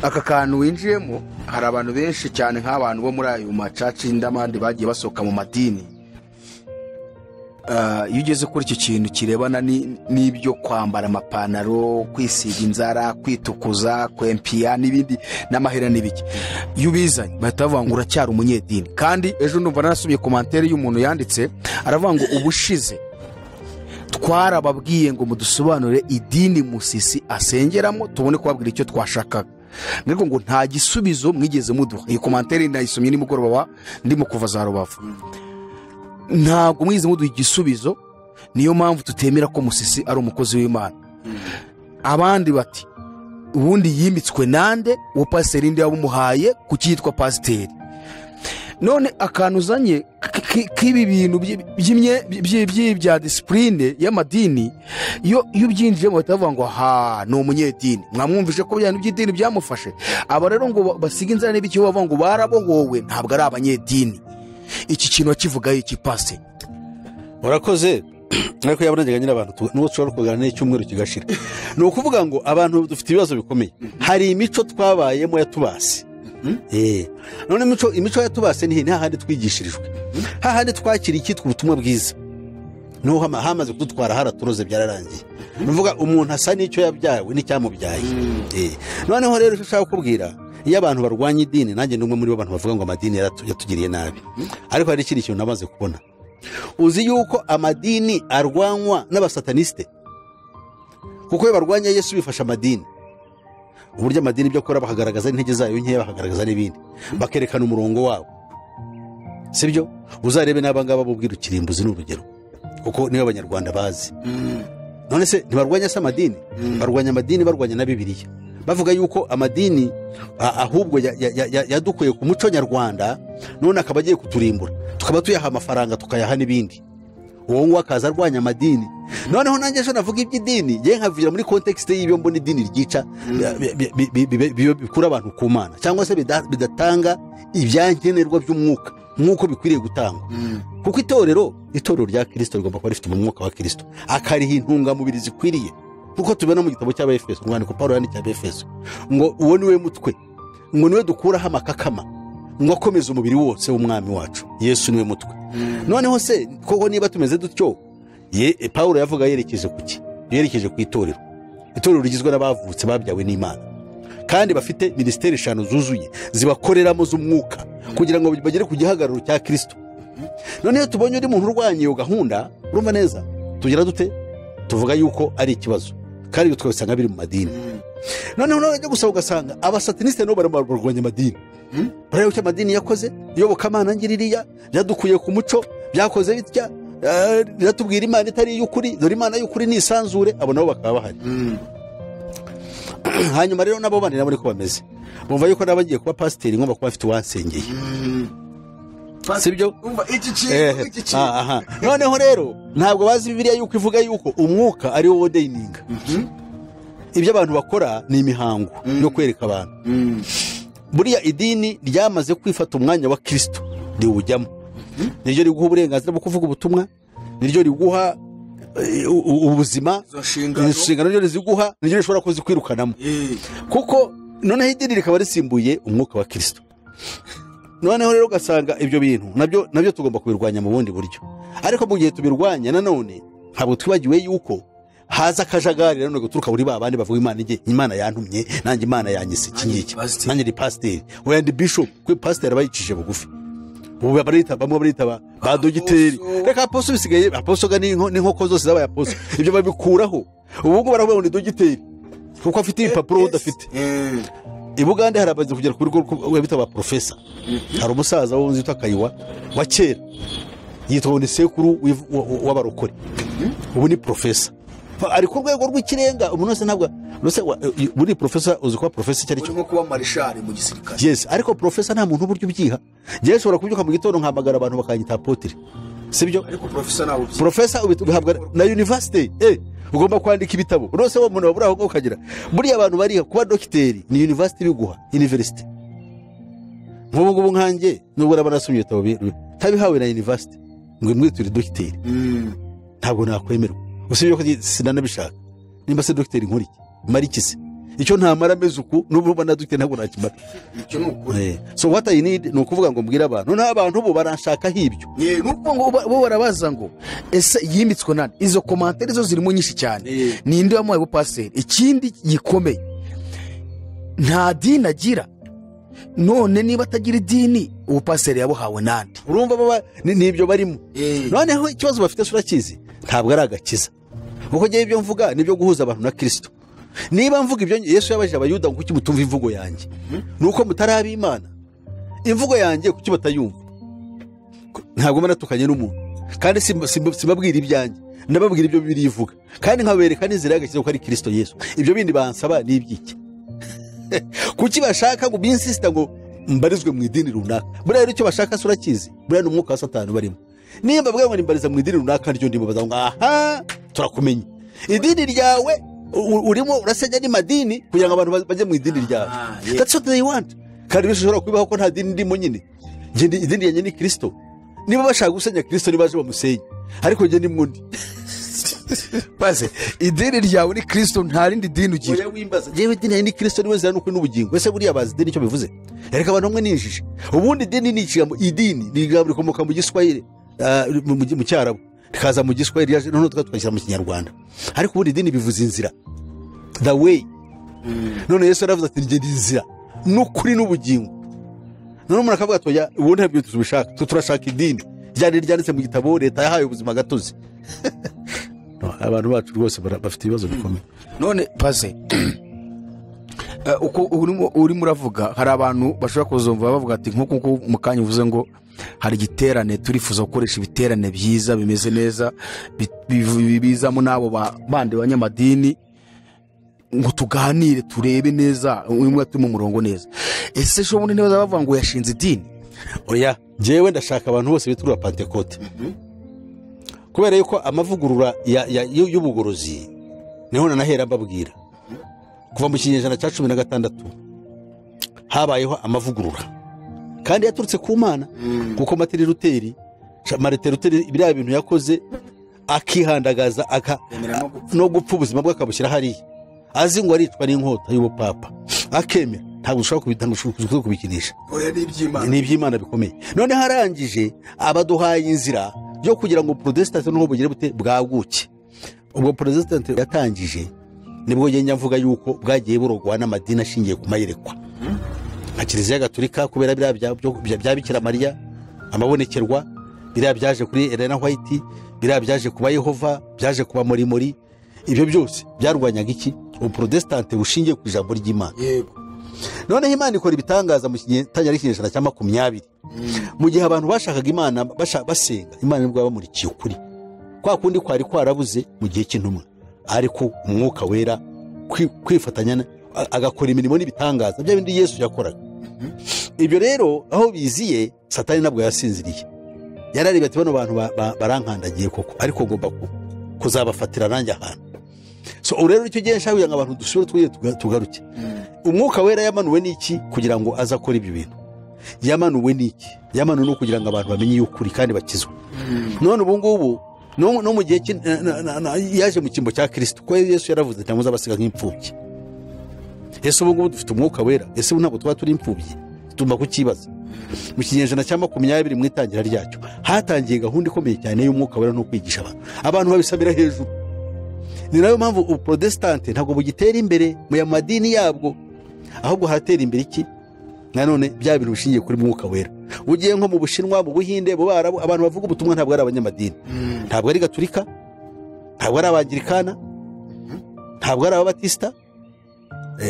aka kantu winjiyemo, hari abantu benshi cyane nk'abantu bo muri ayo macaci ndamandi bagiye basohoka mu madini. Iyo ugeze kuri iki kintu kirebana n'ibyo kwambara amapantaro, kwisiga inzara, kwitukuza, kwempiya n'ibindi n'amahera n'ibiki, iyo ubizanye bahita bavuga ngo uracyari umunyedini. Kandi ejo ndumva narasomye komantere y'umuntu yanditse aravuga ngo ubushize twarababwiye ngo mudusobanurire idini Musisi asengeramo tubone kubabwira icyo twashakaga, ariko ngo nta gisubizo mwigeze muduha. Iyi komantere nayisomye nimugoroba ndimo kuva za Rubavu. Ntabwo mwize muduha igisubizo, niyo mpamvu tutemera ko Musisi ari umukozi w'Imana. Abandi bati ubundi yimitswe nande, uwo pasiteri ndi yabumuhaye kukitwa pasiteri. None akantu uzanye k'ibi bintu bya disipurine y'amadini, iyo ubyinjiyemo batavuga ngo ha ni umunyedini, mwamwumvishe ko bya by'idini byamufashe. Aba rero ngo basiga inzara n'ibiki, bavuga ngo barabohowe, ntabwo ari abanyedini. Iki kintu kivuga iki pase? Urakoze. Ariko yabanaganye n'abantu n'uwo dushobora kuganira n'icyumweru kigashira. Ni ukuvuga ngo abantu dufite ibibazo bikomeye. Hari imico twabayemo yatubase. None imico yatubase ni hahandi twigishirijwe, hahandi twakira ikitwa ubutumwa bwiza, no hamaze kudutwara haratunoze byararangiye. Nuvuga umuntu asa n'icyo yabyawe n'icyamubyaye. Noneho rero ushaka kubwira iyo abantu barwanya idini, nanjye n'umwe muri bo abantu bavuga ngo amadini yatugiriye nabi. Ariko hari ikindi kintu namaze kubona. Uzi yuko amadini arwanywa n'abasataniste, kuko iyo barwanya Yesu bifasha amadini. Uburyo amadini byo akora bakagaragaza intege zayo nkeya, bakagaragaza n'ibindi, bakerekana umurongo wabo, sibyo? Uzarebe n'abangaba bubwira ukirimbuzi n'urugero, kuko niyo abanyarwanda bazi. None se ntibarwanya se amadini? Barwanya amadini, barwanya na Bibiliya, bavuga yuko amadini ahubwo yadukuye ku muco nyarwanda, none akaba agiye kuturimbura, tukaba tuyaha amafaranga tukayaha n'ibindi. uwo nguwo akaza arwanya amadini. Noneho nanjye ejo navuga iby'idini ngiye nkavira muri kontekisite y'ibyo mbona idini ryica bikura abantu ku Mana cyangwa se bidatanga ibyankenerwa by'umwuka nk'uko bikwiriye gutangwa. Kuko itorero rya Kristo rigomba kuba rifite umwuka wa Kristo, akariha intungamubiri zikwiriye, kuko tubona mu gitabo cy'Abefeso, umwandiko Pawulo yandikiye Abefeso ngo uwo niwe mutwe, ngo niwe dukuraho amakakama, ngo akomeze umubiri wose w'umwami wacu Yesu niwe mutwe. Noneho se koko niba tumeze dutyo, Pawulo yavuga yerekeje kuki? Yerekeje ku itorero rigizwe n'abavutse babyawe n'Imana kandi bafite ministeri 5 zuzuye zibakoreramo z'umwuka kugira ngo bagere ku gihagararo cya Kristo. Noneho tubonye uri muntu urwanya iyo gahunda, urumva neza tugira dute? Tuvuga yuko ari ikibazo kandi twasanga biri mu madini. Noneho najya gusaba ugasanga abasataniste no bararwanya amadini. Barayo cyo amadini yakoze iyobokamana ngiririya byadukuye ku muco, byakoze bitya, biratubwira Imana itari y'ukuri, dore Imana y'ukuri ni isanzure, abo nabo bakaba bahari. Hanyuma rero nabo bandi nabo ko bameze, bumva yuko nabagiye kuba pasiteri ngomba kuba afite uwansengeye, sibyo? Noneho rero ntabwo bazi Bibiliya yuko ivuga yuko umwuka ari wo ordaininga. Ibyo abantu bakora ni imihango yo kwereka abantu. Buriya idini ryamaze kwifata umwanya wa Kristo riwujyamo, niryo riguha uburenganzira bwo kuvuga ubutumwa, niryo riguha ubuzima, inshingano niryo riziguha, niryo rishobora kuzikwirukanamo. Kuko noneho idini rikaba risimbuye umwuka wa Kristo. Noneho rero ugasanga ibyo bintu nabyo tugomba kubirwanya mu bundi buryo. Ariko mu gihe tubirwanya nanone ntabwo twibagiwe yuko haza akajagari rero guturuka buri babandi bavuga Imana yantumye, nanjye Imana yanyise iki, nanjye ndi pasiteri, we ndi bishop, kwe pasiteri bayicishije bugufi. Ubu bamwe barita ba dogiteri, reka aposto bisigaye aposto n'inkoko zose zabaye aposto, ibyo babikuraho. Ubu ngo baravuga ngo ndi dogiteri kuko afite ibipapuro udafite. I Bugande harabaze kugera kuri rwo bita ba professor. Hari umusaza wunzi utakayiwa wa kera yitwa ni sekuru w'abarokore, ubu ni professor ari ku rwego rw'ikirenga. Umuntu wese ntabwo buri professor uzi ko professor cyari cyo kuba marshal mu gisirikare. Yes, ariko professor nta muntu uburyo ubyiha. Ngiye ushobora kubyuka mu gitondo nkamagara abantu bakanyita apotre, sibyo? Ariko professor nawe professor ubihabwa na university. Ugomba kwandika ibitabo rose wo muntu wabura aho ukagira. Buriya abantu bari kuba docteur ni university biguha, university. Nk'ubu nkanjye nubwo nabanasumye ibitabo tabihawe na university ngo imwe turi docteur, ntabwo nakwemerwa. Usibye ko sinanabishaka. Nimba se docteur nkuri marikise icyo ntamara meze uku n'ubu bana docteur ntabwo nakimara. Icyo n'ukuri. So what I need ni ukuvuga ngo mbwira abantu, none abantu bo baranshaka hibyo. Nuko ngo bo barabaza ngo ese yimitswe nani? Izo commentaires zo zirimo nyinshi cyane. Ninde wamuhaye pasiteri? Ikindi gikomeye, nta dini agira. None niba atagira idini ubu pasiteri yabuhawe nande? Urumva nibyo barimo. Noneho ikibazo bafite surakizi ntabwo ari agakiza. Kuko ngiye ibyo mvuga nibyo guhuza abantu na Kristo. Niba mvuga ibyo Yesu yabajije abayuda ngo kuki mutumva imvugo yanjye, nuko mutarabi Imana. Imvugo yanjye kuki batayumva? Ntabwo manatukanye n'umuntu kandi simbabwira ibyanjye, ndababwira ibyo Bibiliya ivuga kandi nkabereka n'inzira y'agakiza ko ari Kristo Yesu. Ibyo bindi bansaba ni ibyiki? Kuki bashaka ngo binsista ngo mbarizwe mu idini runaka? Buriya rero icyo bashaka surakizi, buriya ni umwuka wa Satani barimo. Nimba bwira ngo nimbariza mu idini runaka ryo ndimo baza ngo aha turakumenye idini ryawe urimo urasenya ni madini kugira ngo abantu bajye mu idini ryawe. That's what they want. Kandi bishobora kubibaho ko nta dini ndimo nyine. Nge idini yanjye ni Kristo. Niba bashaka gusenya Kristo nibaje bamusenye, ariko nge ni mwundi. Baze idini ryawe ni Kristo, nta rindi dini ugira. Oya wimbaza jewe idini ni Kristo niwe nzira n'ukuri n'ubugingo. Wese buriya bazi idini icyo bivuze. Ereka abantu mwe ninjije. Ubundi idini ni ikigambo, idini ni igambo rikomoka mu Giswahili, mu Cyarabu, rikaza mu Giswahili yaje none tukashyira mu Kinyarwanda. Ariko ubundi idini bivuze inzira, the way. None Yesu aravuze ati nge inzira n'ukuri n'ubugingo. None umuntu akavuga ati oya ubundi ntabyo tubishaka, turashaka idini ryanditse mu gitabo leta yahaye ubuzima gatozi. Abantu bacu rwose bafite ibibazo bikomeye. None baze uko urimo uravuga, hari abantu bashobora kuzumva bavuga ati nkuko mu kanya uvuze ngo hari igiterane turifuza gukoresha ibiterane byiza bimeze neza bizamo nabo bandi banyamadini ngo tuganire turebe neza umwe ati mu murongo neza. Ese sho bundi neza bavuga ngo yashinze idini? Oya jewe ndashaka abantu bose bitura Pentecote. kubera yuko amavugurura y'ubugorozi niho nanahera mbabwira kuva mu kinyejana cya 16 habayeho amavugurura kandi yaturutse ku Mana kuko Martin Luther biriya bintu yakoze akihandagaza no gupfa ubuzima bwe akabushyira hariya azi ngo aricwa n'inkota y'ubupapa akemera ntabwo ushobora kubikinisha ni iby'Imana bikomeye none harangije abaduhaye inzira yo kugira ngo Protestant n'ubu bugire bute bwaguke ubwo Protestant yatangije nibwo ngenya mvuga yuko bwagiye burogwa n'amadini ashingiye ku mayerekwa nka Kiliziya Gatolika kubera bya Bikira Mariya amabonekerwa biriya byaje kuri Elena White biriya byaje kuba Yehova byaje kuba Morimori ibyo byose byarwanyaga iki uprotestant bushingiye ku ijambo ry'Imana yego none Imana ikora ibitangaza mu kinyejana cya 20 mu gihe abantu bashakaga Imana basenga Imana nibwo bamurikiye ukuri kwa kundi kwari kwarabuze mu gihe cy'intumwa ariko umwuka wera kwifatanya agakora imirimo n'ibitangaza bya bindi Yesu yakoraga ibyo rero aho biziye Satani nabwo yasinziriye yarari bati bano bantu barankandagiye koko ariko ngomba kuzabafatira nanjye ahantu so urero icyo gihe nshaka abantu dusubire tugaruke umwuka wera yamanuwe n'iki kugira ngo aza akora ibyo bintu yamanuwe n'iki yamanuwe no kugira ngo abantu bamenye y'ukuri kandi bakizwe none ubu ngubu no mu gihe yaje mu kimbo cya Kristo ko Yesu yaravuze ati muzabasiga nk'imfubyi Yesu ubu ngubu dufite umwuka wera ese ntabwo tuba turi imfubyi tumba kukibaza mu kinyejana cya 20 mu itangira ryacyo hatangiye gahunda ikomeye cyane y'umwuka wera no kwigisha abantu babisabira hejuru ni nayo mpamvu uprotestant ntabwo bugitera imbere mu madini yabwo ahubwo haratera imbere iki nanone bya bintu bishingiye kuri mwuka wera ugiye nko mu Bushinwa mu Buhinde mu Barabu abantu bavuga ubutumwa ntabwo ari abanyamadini ntabwo ari Gatolika ntabwo ari Abangirikana ntabwo ari Ababatista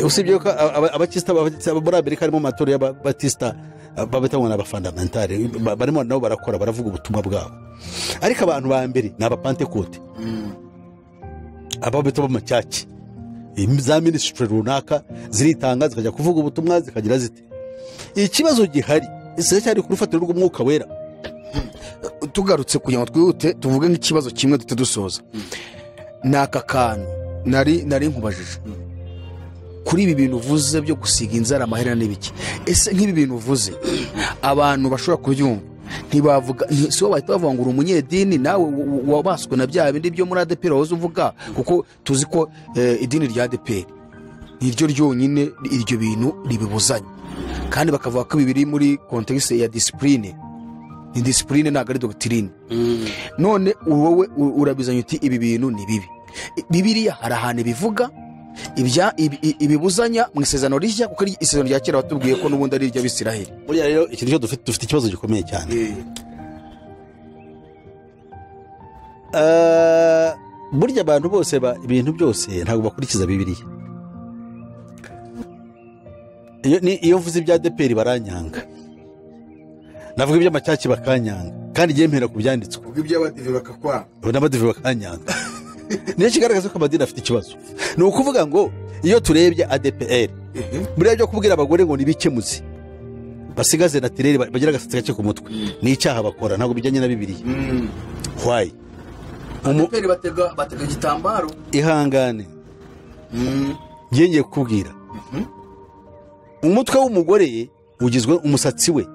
usibye ko Ababatista muri Amerika harimo amatorero y'Ababatista babitangwa n'abafundamentale barimo nabo barakora baravuga ubutumwa bwabo ariko abantu ba mbere ni Abapentekote abo bita b'amacyaki za ministry runaka ziritanga zikajya kuvuga ubutumwa zikagira zite ikibazo gihari ese cyari ku rufatiro rw'umwuka wera tugarutse kugira ngo twihute tuvuge nk'ikibazo kimwe dusoza naka kantu nari nkubajije kuri ibi bintu uvuze byo gusiga inzara amahera n'ibiki ese nk'ibi bintu uvuze abantu bashobora kubyumva ntibavuga si wo bahita bavuga ngo uri umunyedini nawe wabaswe na bya bindi byo muri ADPR wahoze uvuga kuko tuzi ko idini rya ADPR niryo ryonyine iryo bintu ribibuzanya kandi bakavuga ko bibiri muri context ya discipline ni discipline ntabwo ari doctrine none wowe urabizanya uti ibi bintu ni bibi Bibiliya hari ahantu bivuga ibibuzanya mu isezerano rishya kuko isezerano rya kera batubwiye ko n'ubundi ari iry'Abisiraheli buriya rero ikintu cyo dufite ikibazo gikomeye cyane burya abantu bose ibintu byose ntabwo bakurikiza Bibiliya iyo mvuze ibya ADPR baranyanga navuga iby'amacyaki bakanyanga kandi yemera ku byanditswe ubwo iby'abadive bakakwanga n'abadive bakanyanga niyo kigaragaza ko amadini afite ikibazo ni ukuvuga ngo iyo turebye ADPR buriya byo kubwira abagore ngo nibikemuze basigaze natirere bagira agasatsi gake ku mutwe ni icyaha bakora ntabwo bijyanye na Bibiliya why ADPR batega igitambaro ihangane ngiye kubwira umutwe w'umugore ugizwe umusatsi we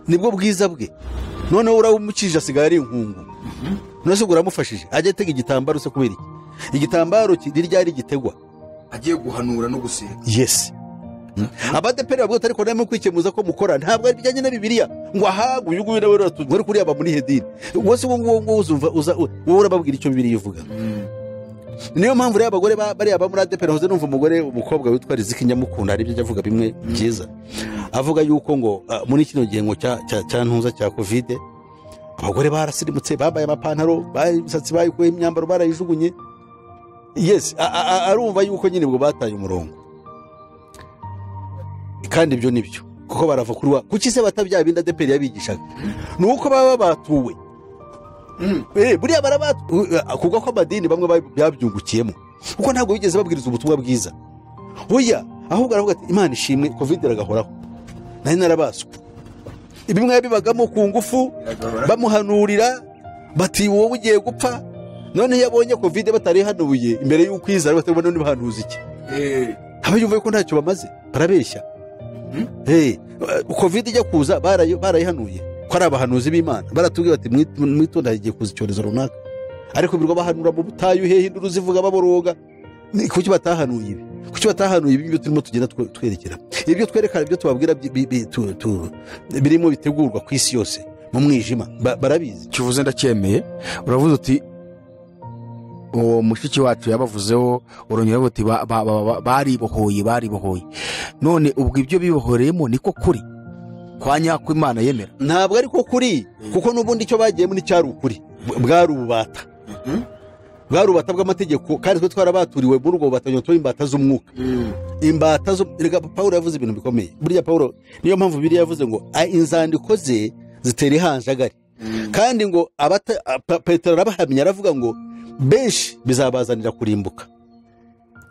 nibwo bwiza bwe noneho urawumukije asigaye ari inkungu nose uramufashije ajye atega igitambaro se kubera iki igitambaro ryari gitegwa agiye guhanura no gusenga yes ADPR babwo ariko namwe kwikemuza ko mukora ntabwo ari bijyanye na Bibiliya ngo ahagu uyu nguyu nawe uri kuri aba muri hedini wose ngo uzumva wowe urababwira icyo Bibiliya ivuga niyo mpamvu rero abagore bari aba muri ADPR hoze numva umukobwa witwa Riziki Nyamukunda ari byo avuga bimwe byiza avuga yuko ngo muri kino gihe ngo cya ntuza cya covid abagore barasirimutse babaye amapantaro imisatsi bayikuye imyambaro barayijugunye yes arumva yuko nyine bwo bataye umurongo kandi ibyo nibyo kuko barava kuri kuki se batabya binda ADPR yabigishaga nuko baba batuwe buriya kuko ko amadini bamwe babyungukiyemo kuko ntabwo bigeze babwiriza ubutumwa bwiza oya ahubwo aravuga ati Imana ishimwe covid iragahoraho nari narabaswe ibimwe bibagamo ku ngufu bamuhanurira bati wowe ugiye gupfa none iyo abonye covid batarihanuye imbere y'uko izara batabona n'ibahanuza iki haba yumva ko ntacyo bamaze barabeshya covid ijya kuza barayihanuye ko ari abahanuzi b'Imana baratubwiye bati mwitonda hagiye kuza icyorezo runaka ariko birwa bahanura mu butayu hehe induru zivuga baboroga kuki batahanuye ibi kuki batahanuye ibi turimo tugenda twerekera ibyo twerekana ibyo tubabwira birimo bitegurwa ku isi yose mu mwijima barabizi kivuze ndacyemeye uravuze uti uwo mushiki wacu yabavuzeho urongera uti baribohoye none ubwo ibyo bibohoreyemo niko kuri kwa nyako Imana yemera ntabwo ariko kuri kuko n'ubundi icyo bagiyemo n'icyari ukuri bwari ububata bw'amategeko kandi twe twarabaturiwe muri ubwo bubata nyuma imbata z'umwuka imbata zo Pawulo yavuze ibintu bikomeye burya Pawulo niyo mpamvu biri yavuze ngo inzandiko ze zitera ihanjagari kandi ngo Petero arabahamya aravuga ngo benshi bizabazanira kurimbuka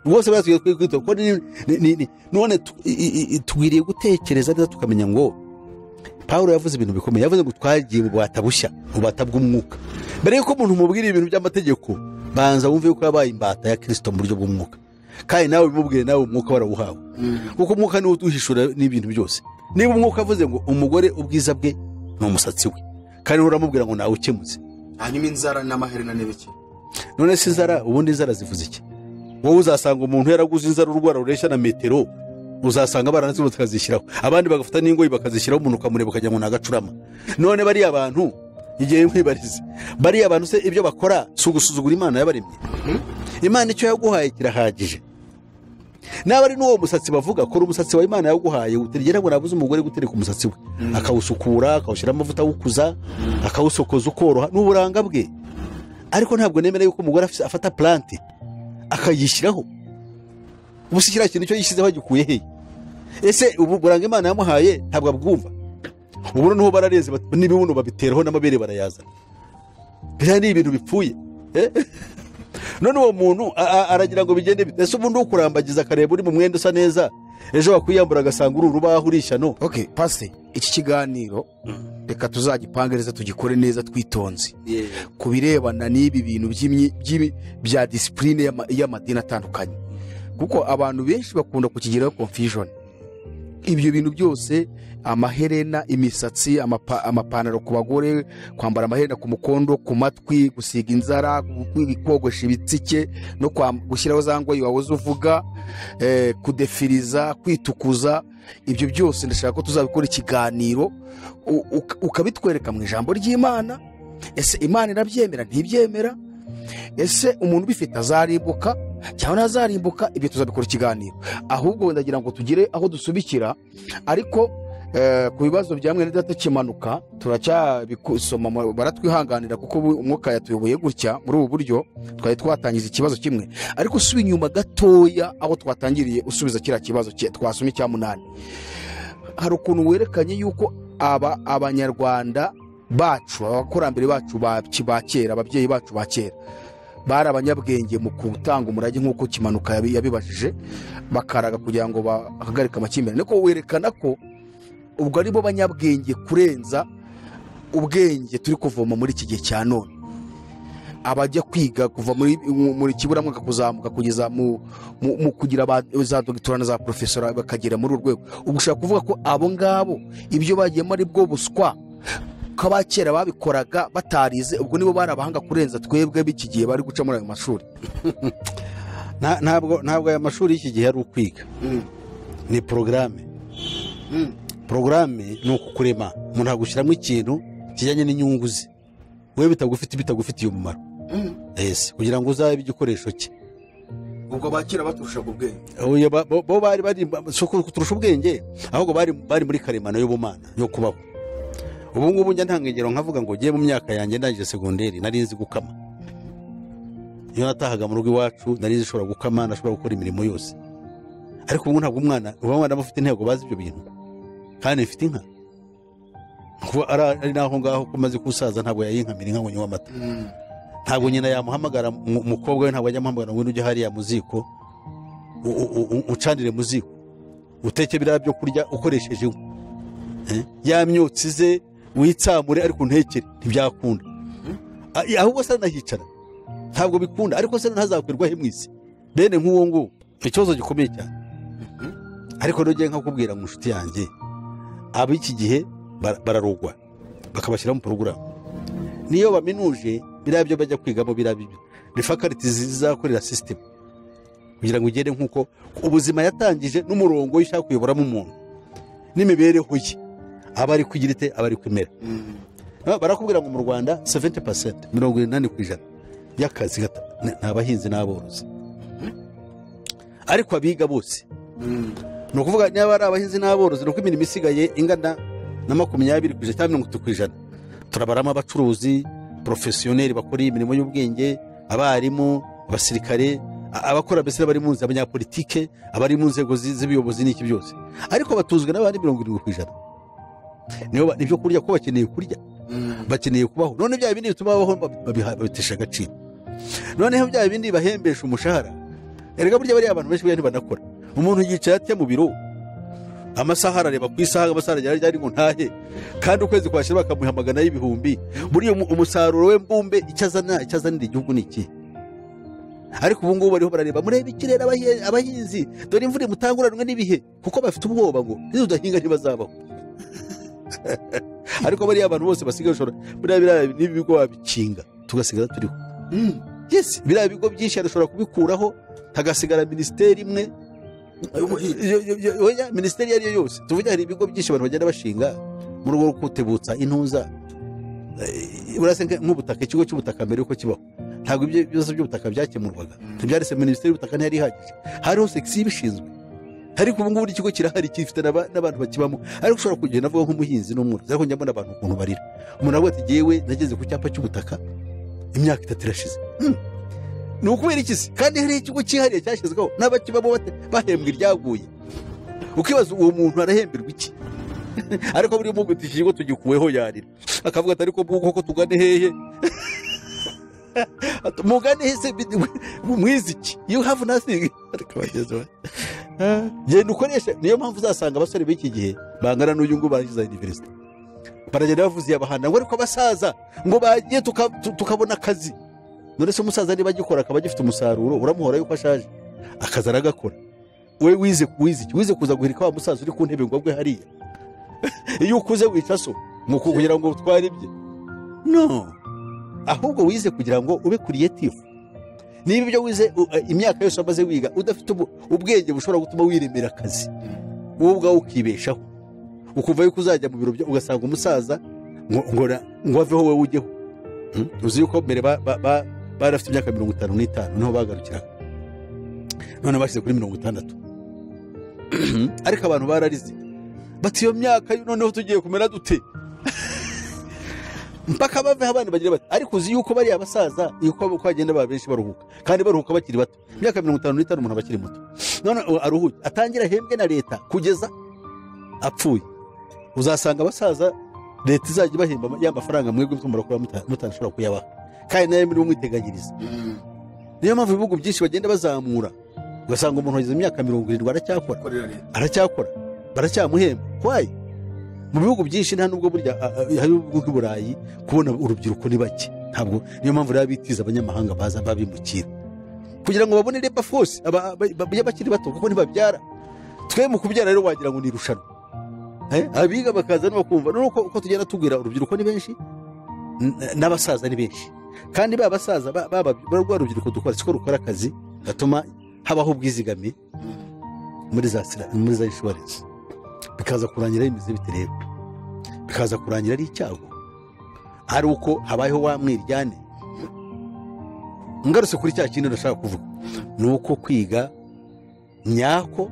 bose bazwiye kwita ko none tugwiriye gutekereza neza tukamenya ngo Pawulo yavuze ibintu bikomeye yavuze ngo twagiye mu bubata bushya mu bubata bw'umwuka mbere yuko umuntu umubwira ibintu by'amategeko banza wumve yuko yabaye imbata ya Kristo mu buryo bw'umwuka kandi nawe bimubwire nawe umwuka warawuhawe kuko umwuka niwo uduhishura n'ibintu byose niba umwuka avuze ngo umugore ubwiza bwe ni umusatsi we kandi uramubwira ngo nawe ukemutse hanyuma inzara n'amaherena n'ibiki none si inzara ubundi inzara zivuze iki wowe uzasanga umuntu yaraguze inzara urwara rureshya na metero uzasanga baranazibo tukazishyiraho abandi bagafata n'ingoyi bakazishyiraho umuntu ukamureba ukajya ngo nagacurama none bariya abantu igihe nkwibarize bariya abantu se ibyo bakora si ugusuzugura Imana yabaremye Imana icyo yaguhaye kirahagije naba ari n'uwo musatsi bavuga kora umusatsi wa Imana yaguhaye utegera ngo nabuze umugore gutereka umusatsi we akawusukura akawushyira amavuta awukuza akawusokoza ukoroha n'uburanga bwe ariko ntabwo nemera yuko umugore afata plante akayishyiraho ubusikira kintu cyo yishyizeho gikuye he ese ubu buranga Imana yamuhaye ntabwo abwumva ubu noneho barareze n'ibibuno babiteraho n'amabere barayazana biriya ni ibintu bipfuye none uwo muntu aragira ngo bigende ese ubundi ukurambagiza akareba uri mu mwenda usa neza ejo wakwiyambura agasanga uri urubaho urishyano okay pasi iki kiganiro reka tuzagipangereza tugikore neza twitonze ku birebana n'ibi bintu bya disipurine y'amadini atandukanye kuko abantu benshi bakunda kukigiraho confusion ibyo bintu byose amaherena imisatsi amapantaro ku bagore kwambara amaherena ku mukondo ku matwi gusiga inzara kogosha ibitsike no gushyiraho za ngoyi wahoze uvuga kudefiriza kwitukuza ibyo byose ndashaka ko tuzabikora ikiganiro ukabitwereka mu ijambo ry'Imana ese Imana irabyemera ntibyemera ese umuntu ubifite azarimbuka cyangwa ntazarimbuka ibyo tuzabikora ikiganiro ahubwo ndagira ngo tugire aho dusubikira ariko ku bibazo bya mwene data kimanuka turacyabisoma baratwihanganira kuko umwuka yatuyoboye gutya muri ubu buryo twari twatangiza ikibazo kimwe ariko usubi inyuma gatoya aho twatangiriye usubiza kiriya kibazo twasomye cya 8 hari ukuntu werekanye yuko abanyarwanda bacu abakurambere bacu ba kera ababyeyi bacu ba kera bari abanyabwenge mu gutanga umurage nk'uko kimanuka yabibajije bakaraga kugira ngo bahagarike amakimbirane niko werekana ko ubwo ari bo banyabwenge kurenza ubwenge turi kuvoma muri iki gihe cya none abajya kwiga kuva muri kiburamwaka kuzamuka kugeza mu kugira za dogitora na za profesora bakagera muri urwego ubwo ushaka kuvuga ko abo ngabo ibyo bagiyemo ari bwo buswa ko abakera babikoraga batarize ubwo nibo bari abahanga kurenza twebwe b'iki gihe bari guca muri ayo mashuri ntabwo aya mashuri y'iki gihe ari ukwiga ni porogaramu porogaramu ni ukukurema umuntu agushyiramo ikintu kijyanye n'inyungu ze wowe bitagufitiye umumaro kugira ngo uzabe igikoresho cye ubwo bakera baturushaga ubwenge bo bari kuturusha ubwenge ahubwo bari muri karemano y'ubumana yo kubaho ubu ngubu njya ntanga ingero nkavuga ngo ngiye mu myaka yanjye ndangije segonderi nari nzi gukama iyo natahaga mu rugo iwacu nari nzi ushobora gukama nashobora gukora imirimo yose ariko ubu ntabwo umwana bafite intego bazi ibyo bintu kandi mfite inka kuba ari naho ngaho ko maze kusaza ntabwo yayinkamira inka ngo nywe amata ntabwo nyina yamuhamagara umukobwa we ntabwo ajya amuhamagara ngo ujye hariya mu ziko ucanire mu ziko uteke biriya byo kurya ukoresheje inkwi ya myotsi ze witsamure ariko ntekere ntibyakunda ahubwo se nahicara ntabwo bikunda, ariko se ntazakwirwa he mwisi bene nk'uwo nguwo, ikibazo gikomeye cyane. Ariko nogeye nkakubwira mu nshuti yanjye, ab'iki gihe bararogwa bakabashyira mu porogaramu, niyo baminuje biriya byo bajya kwigamo biriya ni faculty zizakorera system kugira ngo ugende nk'uko ubuzima yatangije n'umurongo yishaka kuyoboramo umuntu n'imibereho ye aba ari kugira ite, aba ari kwimera. Barakubwira ngo mu Rwanda 70% 80% y'akazi ni abahinzi n'aborozi, ariko abiga bose ni ukuvuga niba ari abahinzi n'aborozi, ni uko imirimo isigaye ingana na 20% cyangwa 30%. Turabaramo abacuruzi, profesiyoneri bakora imirimo y'ubwenge, abarimu, abasirikare, abakora mbese bari mu nzego, abanyapolitike, abari mu nzego z'ubuyobozi n'iki byose, ariko batuzwe n'abandi 70%. Nibyo kurya ko bakeneye kurya, bakeneye kubaho. None bya bindi bituma babaho babitesha agaciro. Noneho bya bindi bahembesha umushahara, erega burya bari abantu benshi banakora. Umuntu yicaye ate mu biro amasaha arareba ku isaha, amasaha ari ngo ntahe, kandi ukwezi kwashira bakamuhamagana y'ibihumbi. Buriya umusaruro we mbumbe icyazanira igihugu niki. Ariko ubu ngubu bariho barareba, murebe ikirere abahinzi, dore imvura mutanguranwe n'ibihe, kuko bafite ubwoba ngo nizudahinga ntibazabaho. Ariko bariya abantu bose basigaye ushobora biriya n'ibigo babikinga tugasigara turiho. Yes, biriya bigo byinshi arashobora kubikuraho hagasigara minisiteri imwe, minisiteri iyo ari yo yose. Tuvuge hari ibigo byinshi abantu bagenda bashinga mu rugo rwo kutebutsa intuza, urase nk'ubutaka, ikigo cy'ubutaka mbere yuko kibaho ntabwo ibyo bibazo by'ubutaka byakemurwaga, ntibyarese minisiteri y'ubutaka ntiyari ihagije, hariho section ibishinzwe. Ariko ubu ngubu ikigo kirahari gifite n'abantu bakibamo, ariko ushobora kugenda avuga nk'umuhinzi n'umworozi, ariko njya mbona abantu ukuntu barira. Umuntu avuga ati jyewe nageze ku cyapa cy'ubutaka imyaka 3 irashize. Ni ukubera iki se? Kandi hari ikigo cyihariye cyashyizweho n'abakibamo bahembwa iryaguye. Ukibaza uwo muntu arahemberwa iki? Ariko buri mu guti ikigo tugikuweho yarira, akavuga ati ariko koko tugane hehe? Mugane hese mwiziki, you have nothing. Ariko bageze genda ukoresha. Niyo mpamvu uzasanga abasore b'iki gihe bangana n'uyu ngo barangiza university, baragenda bavuze abahanda ngo ariko abasaza ngo bagiye tukabona akazi. None se umusaza niba agikora akaba agifite umusaruro, uramuhora yuko ashaje akaza aragakora. We wize kuza guhirika wa musaza uri ku ntebe ngo bwe hariya. Iyo ukuze wica so ngo kugira ngo utware ibye, no, ahubwo wize kugira ngo ube creative. Niba ibyo wize imyaka yose amaze wiga udafite ubwenge bushobora gutuma wiremera akazi, wowe ubwawe ukibeshaho, ukuva yuko uzajya mu biro byo ugasanga umusaza ngo aveho wowe ujyeho. Uzi yuko mbere barafite imyaka 55 niho bagarukiraga, none bashyize kuri 60. Ariko abantu bararize bati iyo myaka noneho tugiye kumera dute? Mpaka bave abana bagira bati, ariko uzi yuko bari abasaza yuko bagenda babenshi baruhuka, kandi baruhuka bakiri bato. Imyaka 55 umuntu abakiri muto, none aruhuke atangira hembwe na leta kugeza apfuye. Uzasanga abasaza leta izajya bahemba ya mafaranga mwebwe mutumara kuba mutanashobora kuyabaha, kandi nayo muri mwiteganyiriza. Niyo mpamvu ibihugu byinshi bagenda bazamura, ugasanga umuntu wagize imyaka 70 aracyakora baracyamuhemba. Why? Mu bihugu byinshi nta nubwo burya hari ibihugu nk'Iburayi kubona urubyiruko ni bake, ntabwo. Niyo mpamvu rero bitiza abanyamahanga baza babimukira kugira ngo babone labor force y'abakiri bato, kuko ntibabyara. Twe mu kubyara rero wagira ngo ni irushanwa, abiga bakaza n'abakumva. Nuko tugenda tubwira urubyiruko ni benshi n'abasaza ni benshi, kandi babasaza barwa urubyiruko dukora siko rukora akazi gatuma habaho ubwizigame muri za insurance, bikaza kurangira imizi bite rero, bikaza kurangira ari icyago, ari uko habayeho wa mwiryane. Ngarutse kuri cya kintu ndashaka kuvuga, ni uko kwiga nyako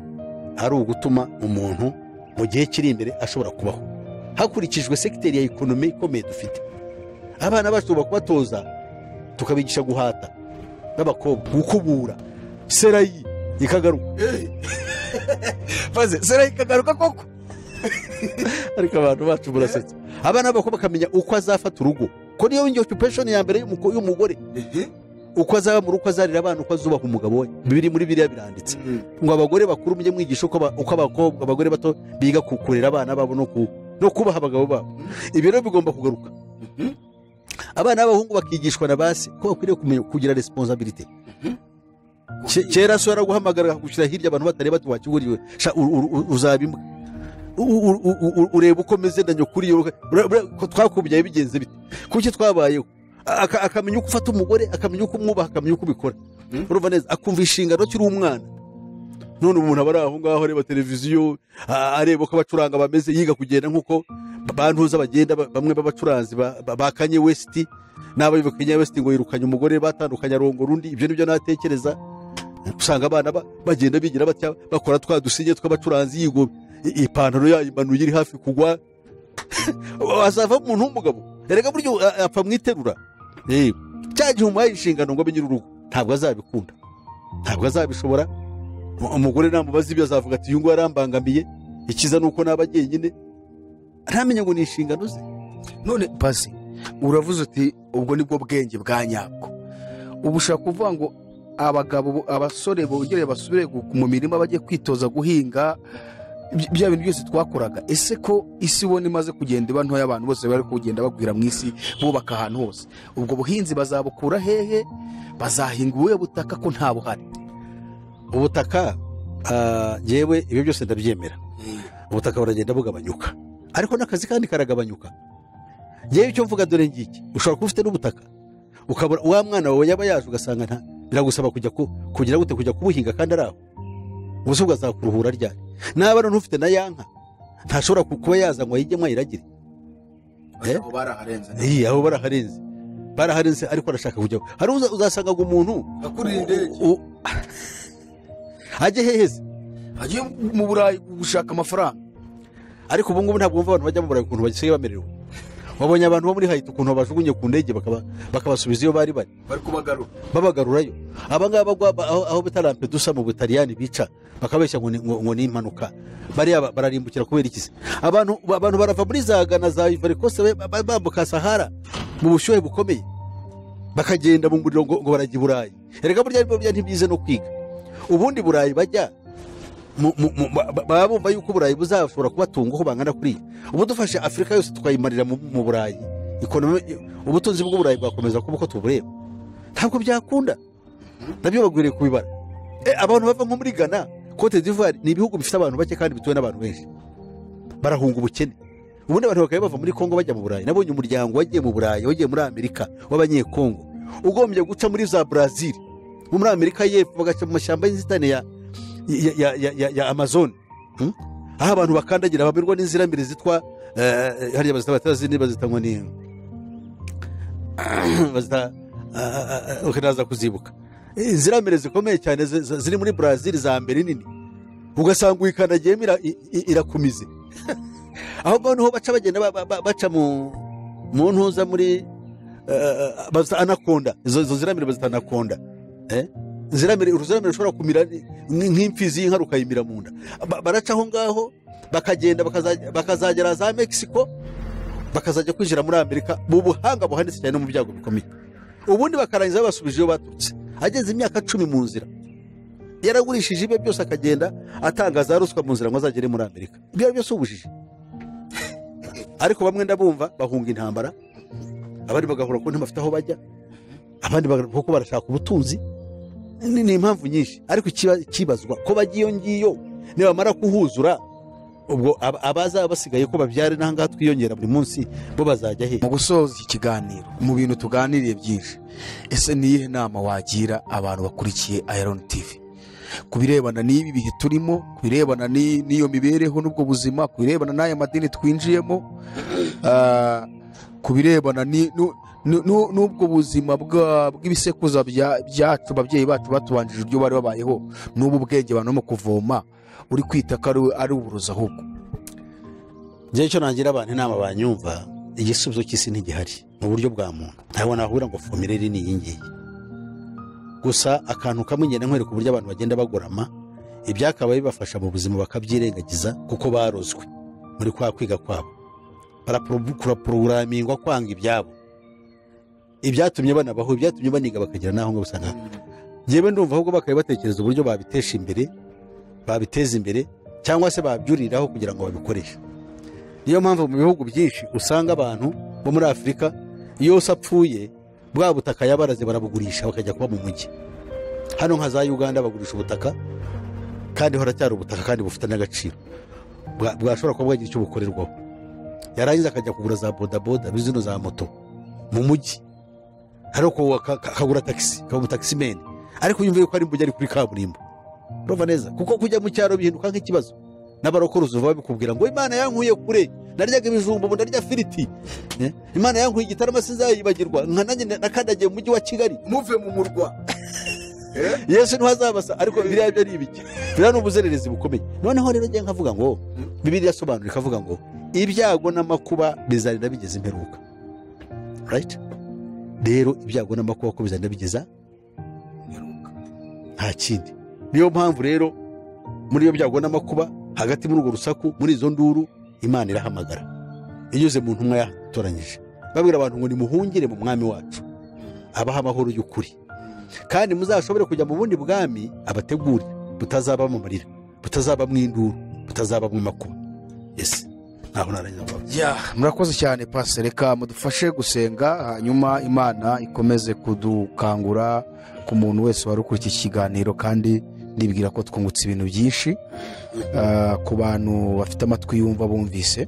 ari ugutuma umuntu mu gihe kiri imbere ashobora kubaho hakurikijwe sekiteri ya ekonomi ikomeye dufite. Abana bacu bakubatoza tukabigisha guhata n'abakobwa gukubura, serayi ikagaruka maze serayi ikagaruka koko. Ariko abantu bacu burasetsa, abana bako bakamenya uko azafata urugo, ko niyo wingiye occupation ya mbere y'umugore, uko azaba mu ruko azarira abana, uko azubaha umugabo we. Bibiri muri biriya biranditse ngo abagore bakuru mujye mwigisha uko abakobwa, abagore bato biga kukurera abana babo no kubaha abagabo babo. Ibi rero bigomba kugaruka. abana b'abahungu bakigishwa na base ko bakwiriye kumenya kugira responsabilité. Kera so yaraguhamagara gushyira hirya abantu batareba ati wakiguriwe uzabimwe ureba uko meze na nyokuri twakubyaye bigenze bite kuki twabayeho akamenya uko ufata umugore akamenya uko umwubaha akamenya uko ubikora urumva neza akumva inshingano kiri umwana. None umuntu aba ari aho ngaho areba televiziyo areba uko abacuranga bameze yiga kugenda nk'uko bantuza bagenda bamwe b'abacuranzi ba Kanye West n'abayoboka Kanye West ngo yirukanye umugore batandukanye arongora undi. Ibyo nibyo natekereza. Usanga abana bagenda bigira batya bakora twa dusinye tw'abacuranzi yigo ipantaro yayimanuye iri hafi kugwa azava umuntu w'umugabo erega buryo apfa mwiterura cyagihe umuhaye inshingano ngo abe nyir'urugo ntabwo azabikunda ntabwo azabishobora. Umugore namubaza ibyo azavuga ati uyu nguyu arambangamiye ikiza nuko naba jyenyine ntamenye ngo ni inshingano ze. None Pasi uravuze uti ubwo nibwo bwenge bwa nyabwo. Ubu ushaka kuvuga ngo abagabo abasore bongere basubire mu mirima bajye kwitoza guhinga bya bintu byose twakoraga. Ese ko isi ubona imaze kugenda iba ntoya abantu bose bari kugenda bagwira mu isi bubaka ahantu hose, ubwo buhinzi bazabukura hehe? Bazahinga ubuhe butaka ko nta buhari? Ubutaka yewe ibyo byose ndabyemera. Ubutaka buragenda bugabanyuka ariko n'akazi kandi karagabanyuka. Yewe icyo mvuga dore ngiki, ushobora kuba ufite n'ubutaka ukabura wa mwana wawe yaba yaje ugasanga nta biragusaba kugira gute kujya kubuhinga kandi ari aho ubuse bwazakuruhura ryari. Naba none ufite na yanka ntashobora kuba yaza ngo ayijye mwayiragire. Aho baraharenze. Aho baraharenze ariko arashaka kujya. Hari uzasanga ngo umuntu akurira indege ajye heheze ajye mu Burayi gushaka amafaranga. Ariko ubu ngubu ntabwo bumva abantu bajya mu Burayi ukuntu basigaye bamerewe. Wabonye abantu bo muri Haiti ukuntu bajugunye ku ndege bakabasubiza iyo bari babagarurayo. Abangaba aho bita Lampedusa mu Butaliyani bica bakabeshya ngo ni impanuka bariya bararimbukira kubera ikizi. Abantu barava muri za Ghana za Ivory Coast bambuka Sahara mu bushyuhe bukomeye bakagenda mu muriro ngo barajya i Burayi. Erega burya ntibyize no kwiga. Ubundi Burayi bajya baba bumva yuko Burayi buzashobora kubatunga uko bangana kuri. Ubu dufashe Afurika yose tukayimarira mu Burayi, ubutunzi bw'Uburayi bwakomeza kuba uko tubureba. Ntabwo byakunda. Nabyo bagwiriye kubibara. Abantu bava nko muri Ghana, Cote d'Ivoire ni ibihugu bifite abantu bake kandi bituwe n'abantu benshi. Barahunga ubukene. Ubundi abantu bakaba bava muri Kongo bajya mu Burayi. Nabonye umuryango wagiye mu Burayi, wagiye muri Amerika w'abanyekongo. Ugombye guca muri za Brazil, muri Amerika y'Epfo bagaca mu mashyamba y'inzitane ya Amazon. Aho abantu bakandagira bamirwa n'inziramire zitwa hariya bazitangwa ni ukinaza kuzibuka. Inziramire zikomeye cyane ziri muri Brazil za mbere nini. Ugasanga uyikandagiye irakumize. Aho ngaho niho baca bagenda baca mu ntuza muri anakonda. Izo ziramire bazita anakonda. Uruziramire rushobora kumira nk'imfizi y'inka rukayimira mu nda. Baraca aho ngaho bakagenda bakazagera za Mexico bakazajya kwinjira muri Amerika mu buhanga buhanitse cyane no mu byago bikomeye. Ubundi bakarangiza babasubije iyo baturutse. Ageze imyaka 10 mu nzira yaragurishije ibyo byose akagenda atangaza ruswa mu nzira ngo azagere muri Amerika. Ibyo byose ubujije. Ariko bamwe ndabumva bahunga intambara, abandi bagahura ko ntibafite aho bajya, abandi bako barashaka ubutunzi. Ni impamvu nyinshi ariko kibazwa ko bagiyo ngiyo nibamara kuhuzura ubwo abaza basigaye ko babyare nanga twiyongera buri munsi bo bazajya he. Mu gusoza iki kiganiro mu bintu tuganiriye byinshi, ese niyihe nama wagira abantu bakurikiye Iron TV kubirebana n'ibi bihe turimo, kubirebana n'iyo mibereho n'ubwo buzima, kubirebana n'aya madini twinjiyemo, kubirebana n'ubwo buzima bw'ibisekuza byacu ababyeyi bacu batubanjije ibyo bari babayeho, n'ubu bwenge abantu mu kuvoma uri kwita ko ari uburozi ahubwo? Njye icyo nangira abantu inama banyumva, igisubizo cy'isi ntigihari mu buryo bwa muntu. Ntabwo nahura ngo formulaire ni iyi ngiyi gusa. Akantu kamwe ngenda nkwereka uburyo abantu bagenda bagorama ibyakabaye bibafasha mu buzima bakabyirengagiza kuko barozwe muri kwa kwiga kwabo, baraprogramingwa kwanga ibyabo, ibyatumye banabaho, ibyatumye baniga bakagira naho ngo usanga. Njyewe ndumva ahubwo bakaye batekereza uburyo babitesha imbere, babiteza imbere cyangwa se babyuriraho kugira ngo babikoreshe. Niyo mpamvu mu bihugu byinshi usanga abantu bo muri Afurika iyo se apfuye bwa butaka yabaraze barabugurisha bakajya kuba mu mujyi. Hano nka za Uganda bagurisha ubutaka kandi haracyari ubutaka kandi bufite n'agaciro bwashobora kuba bwagira icyo bukorerwaho. Yarangiza akajya kugura za bodaboda bizino za moto mu mujyi, ariko akagura taxi, akaba umutaximeni, ariko yumva yuko ari mbujya ari kuri kaburimbo. Urumva neza kuko kujya mu cyaro bihinduka nk'ikibazo. N'abarokorozi baba bikubwira ngo Imana yankuye kure, naryaga ibijumba ubu ndarya firiti, Imana yankuye igitarama sinzayibagirwa, nka nanjye nakandagiye mu mujyi wa Kigali, muve mu murwa. Yesu ntazabasa. Ariko Bibiliya byo ari ibiki? Bibiliya ni ubuzererezi bukomeye. Noneho rero ngiye nkavuga ngo Bibiliya yasobanura ikavuga ngo ibyago n'amakuba bizarinda bigeza imperuka. Right? Rero ibyago n'amakuba ko bizarinda bigeza imperuka, nta kindi. Niyo mpamvu rero muri iyo byago n'amakuba, hagati muri urwo rusaku, muri izo nduru, Imana irahamagara inyuze mu ntumwa yatoranyije, babwira abantu ngo nimuhungire mu mwami wacu abaha amahoro y'ukuri, kandi muzashobore kujya mu bundi bwami abategure, butazaba mu marira, butazaba mu induru, butazaba mu makuba. Yes, naho narangiza. Murakoze cyane Pastor, reka mudufashe gusenga, hanyuma Imana ikomeze kudukangura ku muntu wese wari ukuri iki kiganiro, kandi nibwira ko twungutse ibintu byinshi ku bantu bafite amatwi yumva bumvise.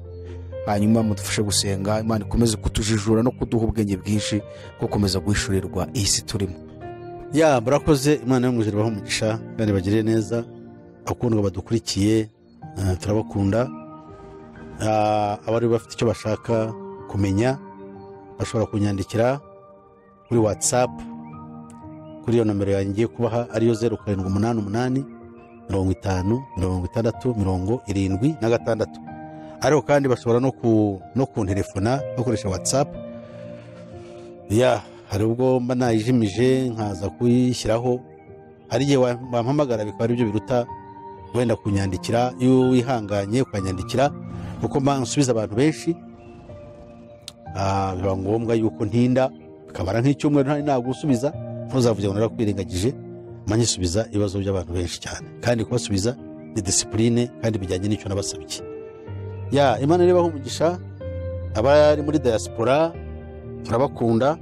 Hanyuma mudufashe gusenga, Imana ikomeze kutujijura no kuduha ubwenge bwinshi bwo gukomeza guhishurirwa iyi si turimo. Murakoze. Imana yo mu ijuru ibahe umugisha kandi bagirire neza. Abakundwa badukurikiye, turabakunda. Abari bafite icyo bashaka kumenya bashobora kunyandikira kuri WhatsApp kuri iyo nomero yanjye kubaha, ariyo 0788 50 60 76. Ariko kandi bashobora no kuntelefona bakoresha WhatsApp. Hari ubwo mba nayijimije nkaza kuyishyiraho, hari igihe wampamagara bikaba ari byo biruta wenda kunyandikira. Iyo wihanganye ukanyandikira, kuko mba nsubiza abantu benshi, biba ngombwa yuko ntinda, bikabara nk'icyumweru ntari nagusubiza. Ntuzavuge ngo narakwirengagije, manyisubiza ibibazo by'abantu benshi cyane, kandi kubasubiza ni discipline kandi bijyanye n'icyo nabasabye. Imana ibahe umugisha. Abari muri diaspora turabakunda,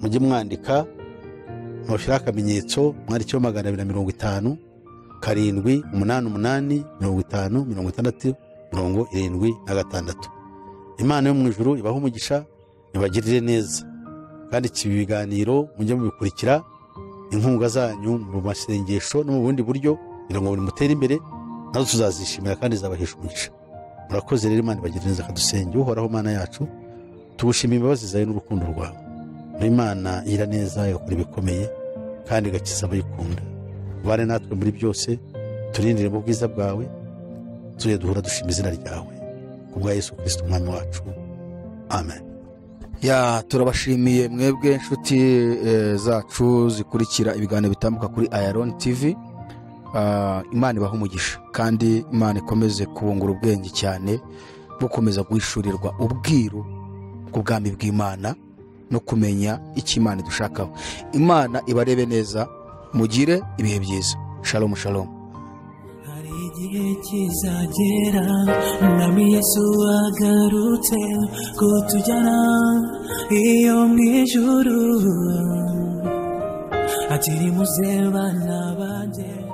mujye mwandika, mushyira akamenyetso, mwandikeho 250 788 50 56 76. Imana yo mu ijuru ibahe umugisha, ibagirire neza, kandi iki biganiro mujye mubikurikira, inkunga zanyu mu masengesho no mu bundi buryo kugira ngo mutere imbere, nazo tuzazishimira kandi zabahesha umugisha. Murakoze rero, Imana ibagirire neza. Kadusenge. Uhoraho Mana yacu, tugushimira imbabazi zawe n'urukundo rwawe. Imana ira neza, igakora ibikomeye kandi igakiza abayikunda. Ubane natwe muri byose, turindire mu bwiza bwawe, tujye duhora dushima izina ryawe, kubwa Yesu Kristo umwami wacu. Amen. Turabashimiye mwebwe inshuti zacu zikurikira ibiganiro bitambuka kuri Iron TV. Imana ibahe umugisha, kandi Imana ikomeze kubungura ubwenge cyane, bukomeza guhishurirwa ubwiru bw'ubwami bw'Imana no kumenya icyo Imana idushakaho. Imana ibarebe neza, mugire ibihe byiza. Shalom shalom. Hari igihe kizagera Umwami Yesu agarutse kutujyana iyo mu ijuru, ati nimuze bana banjye.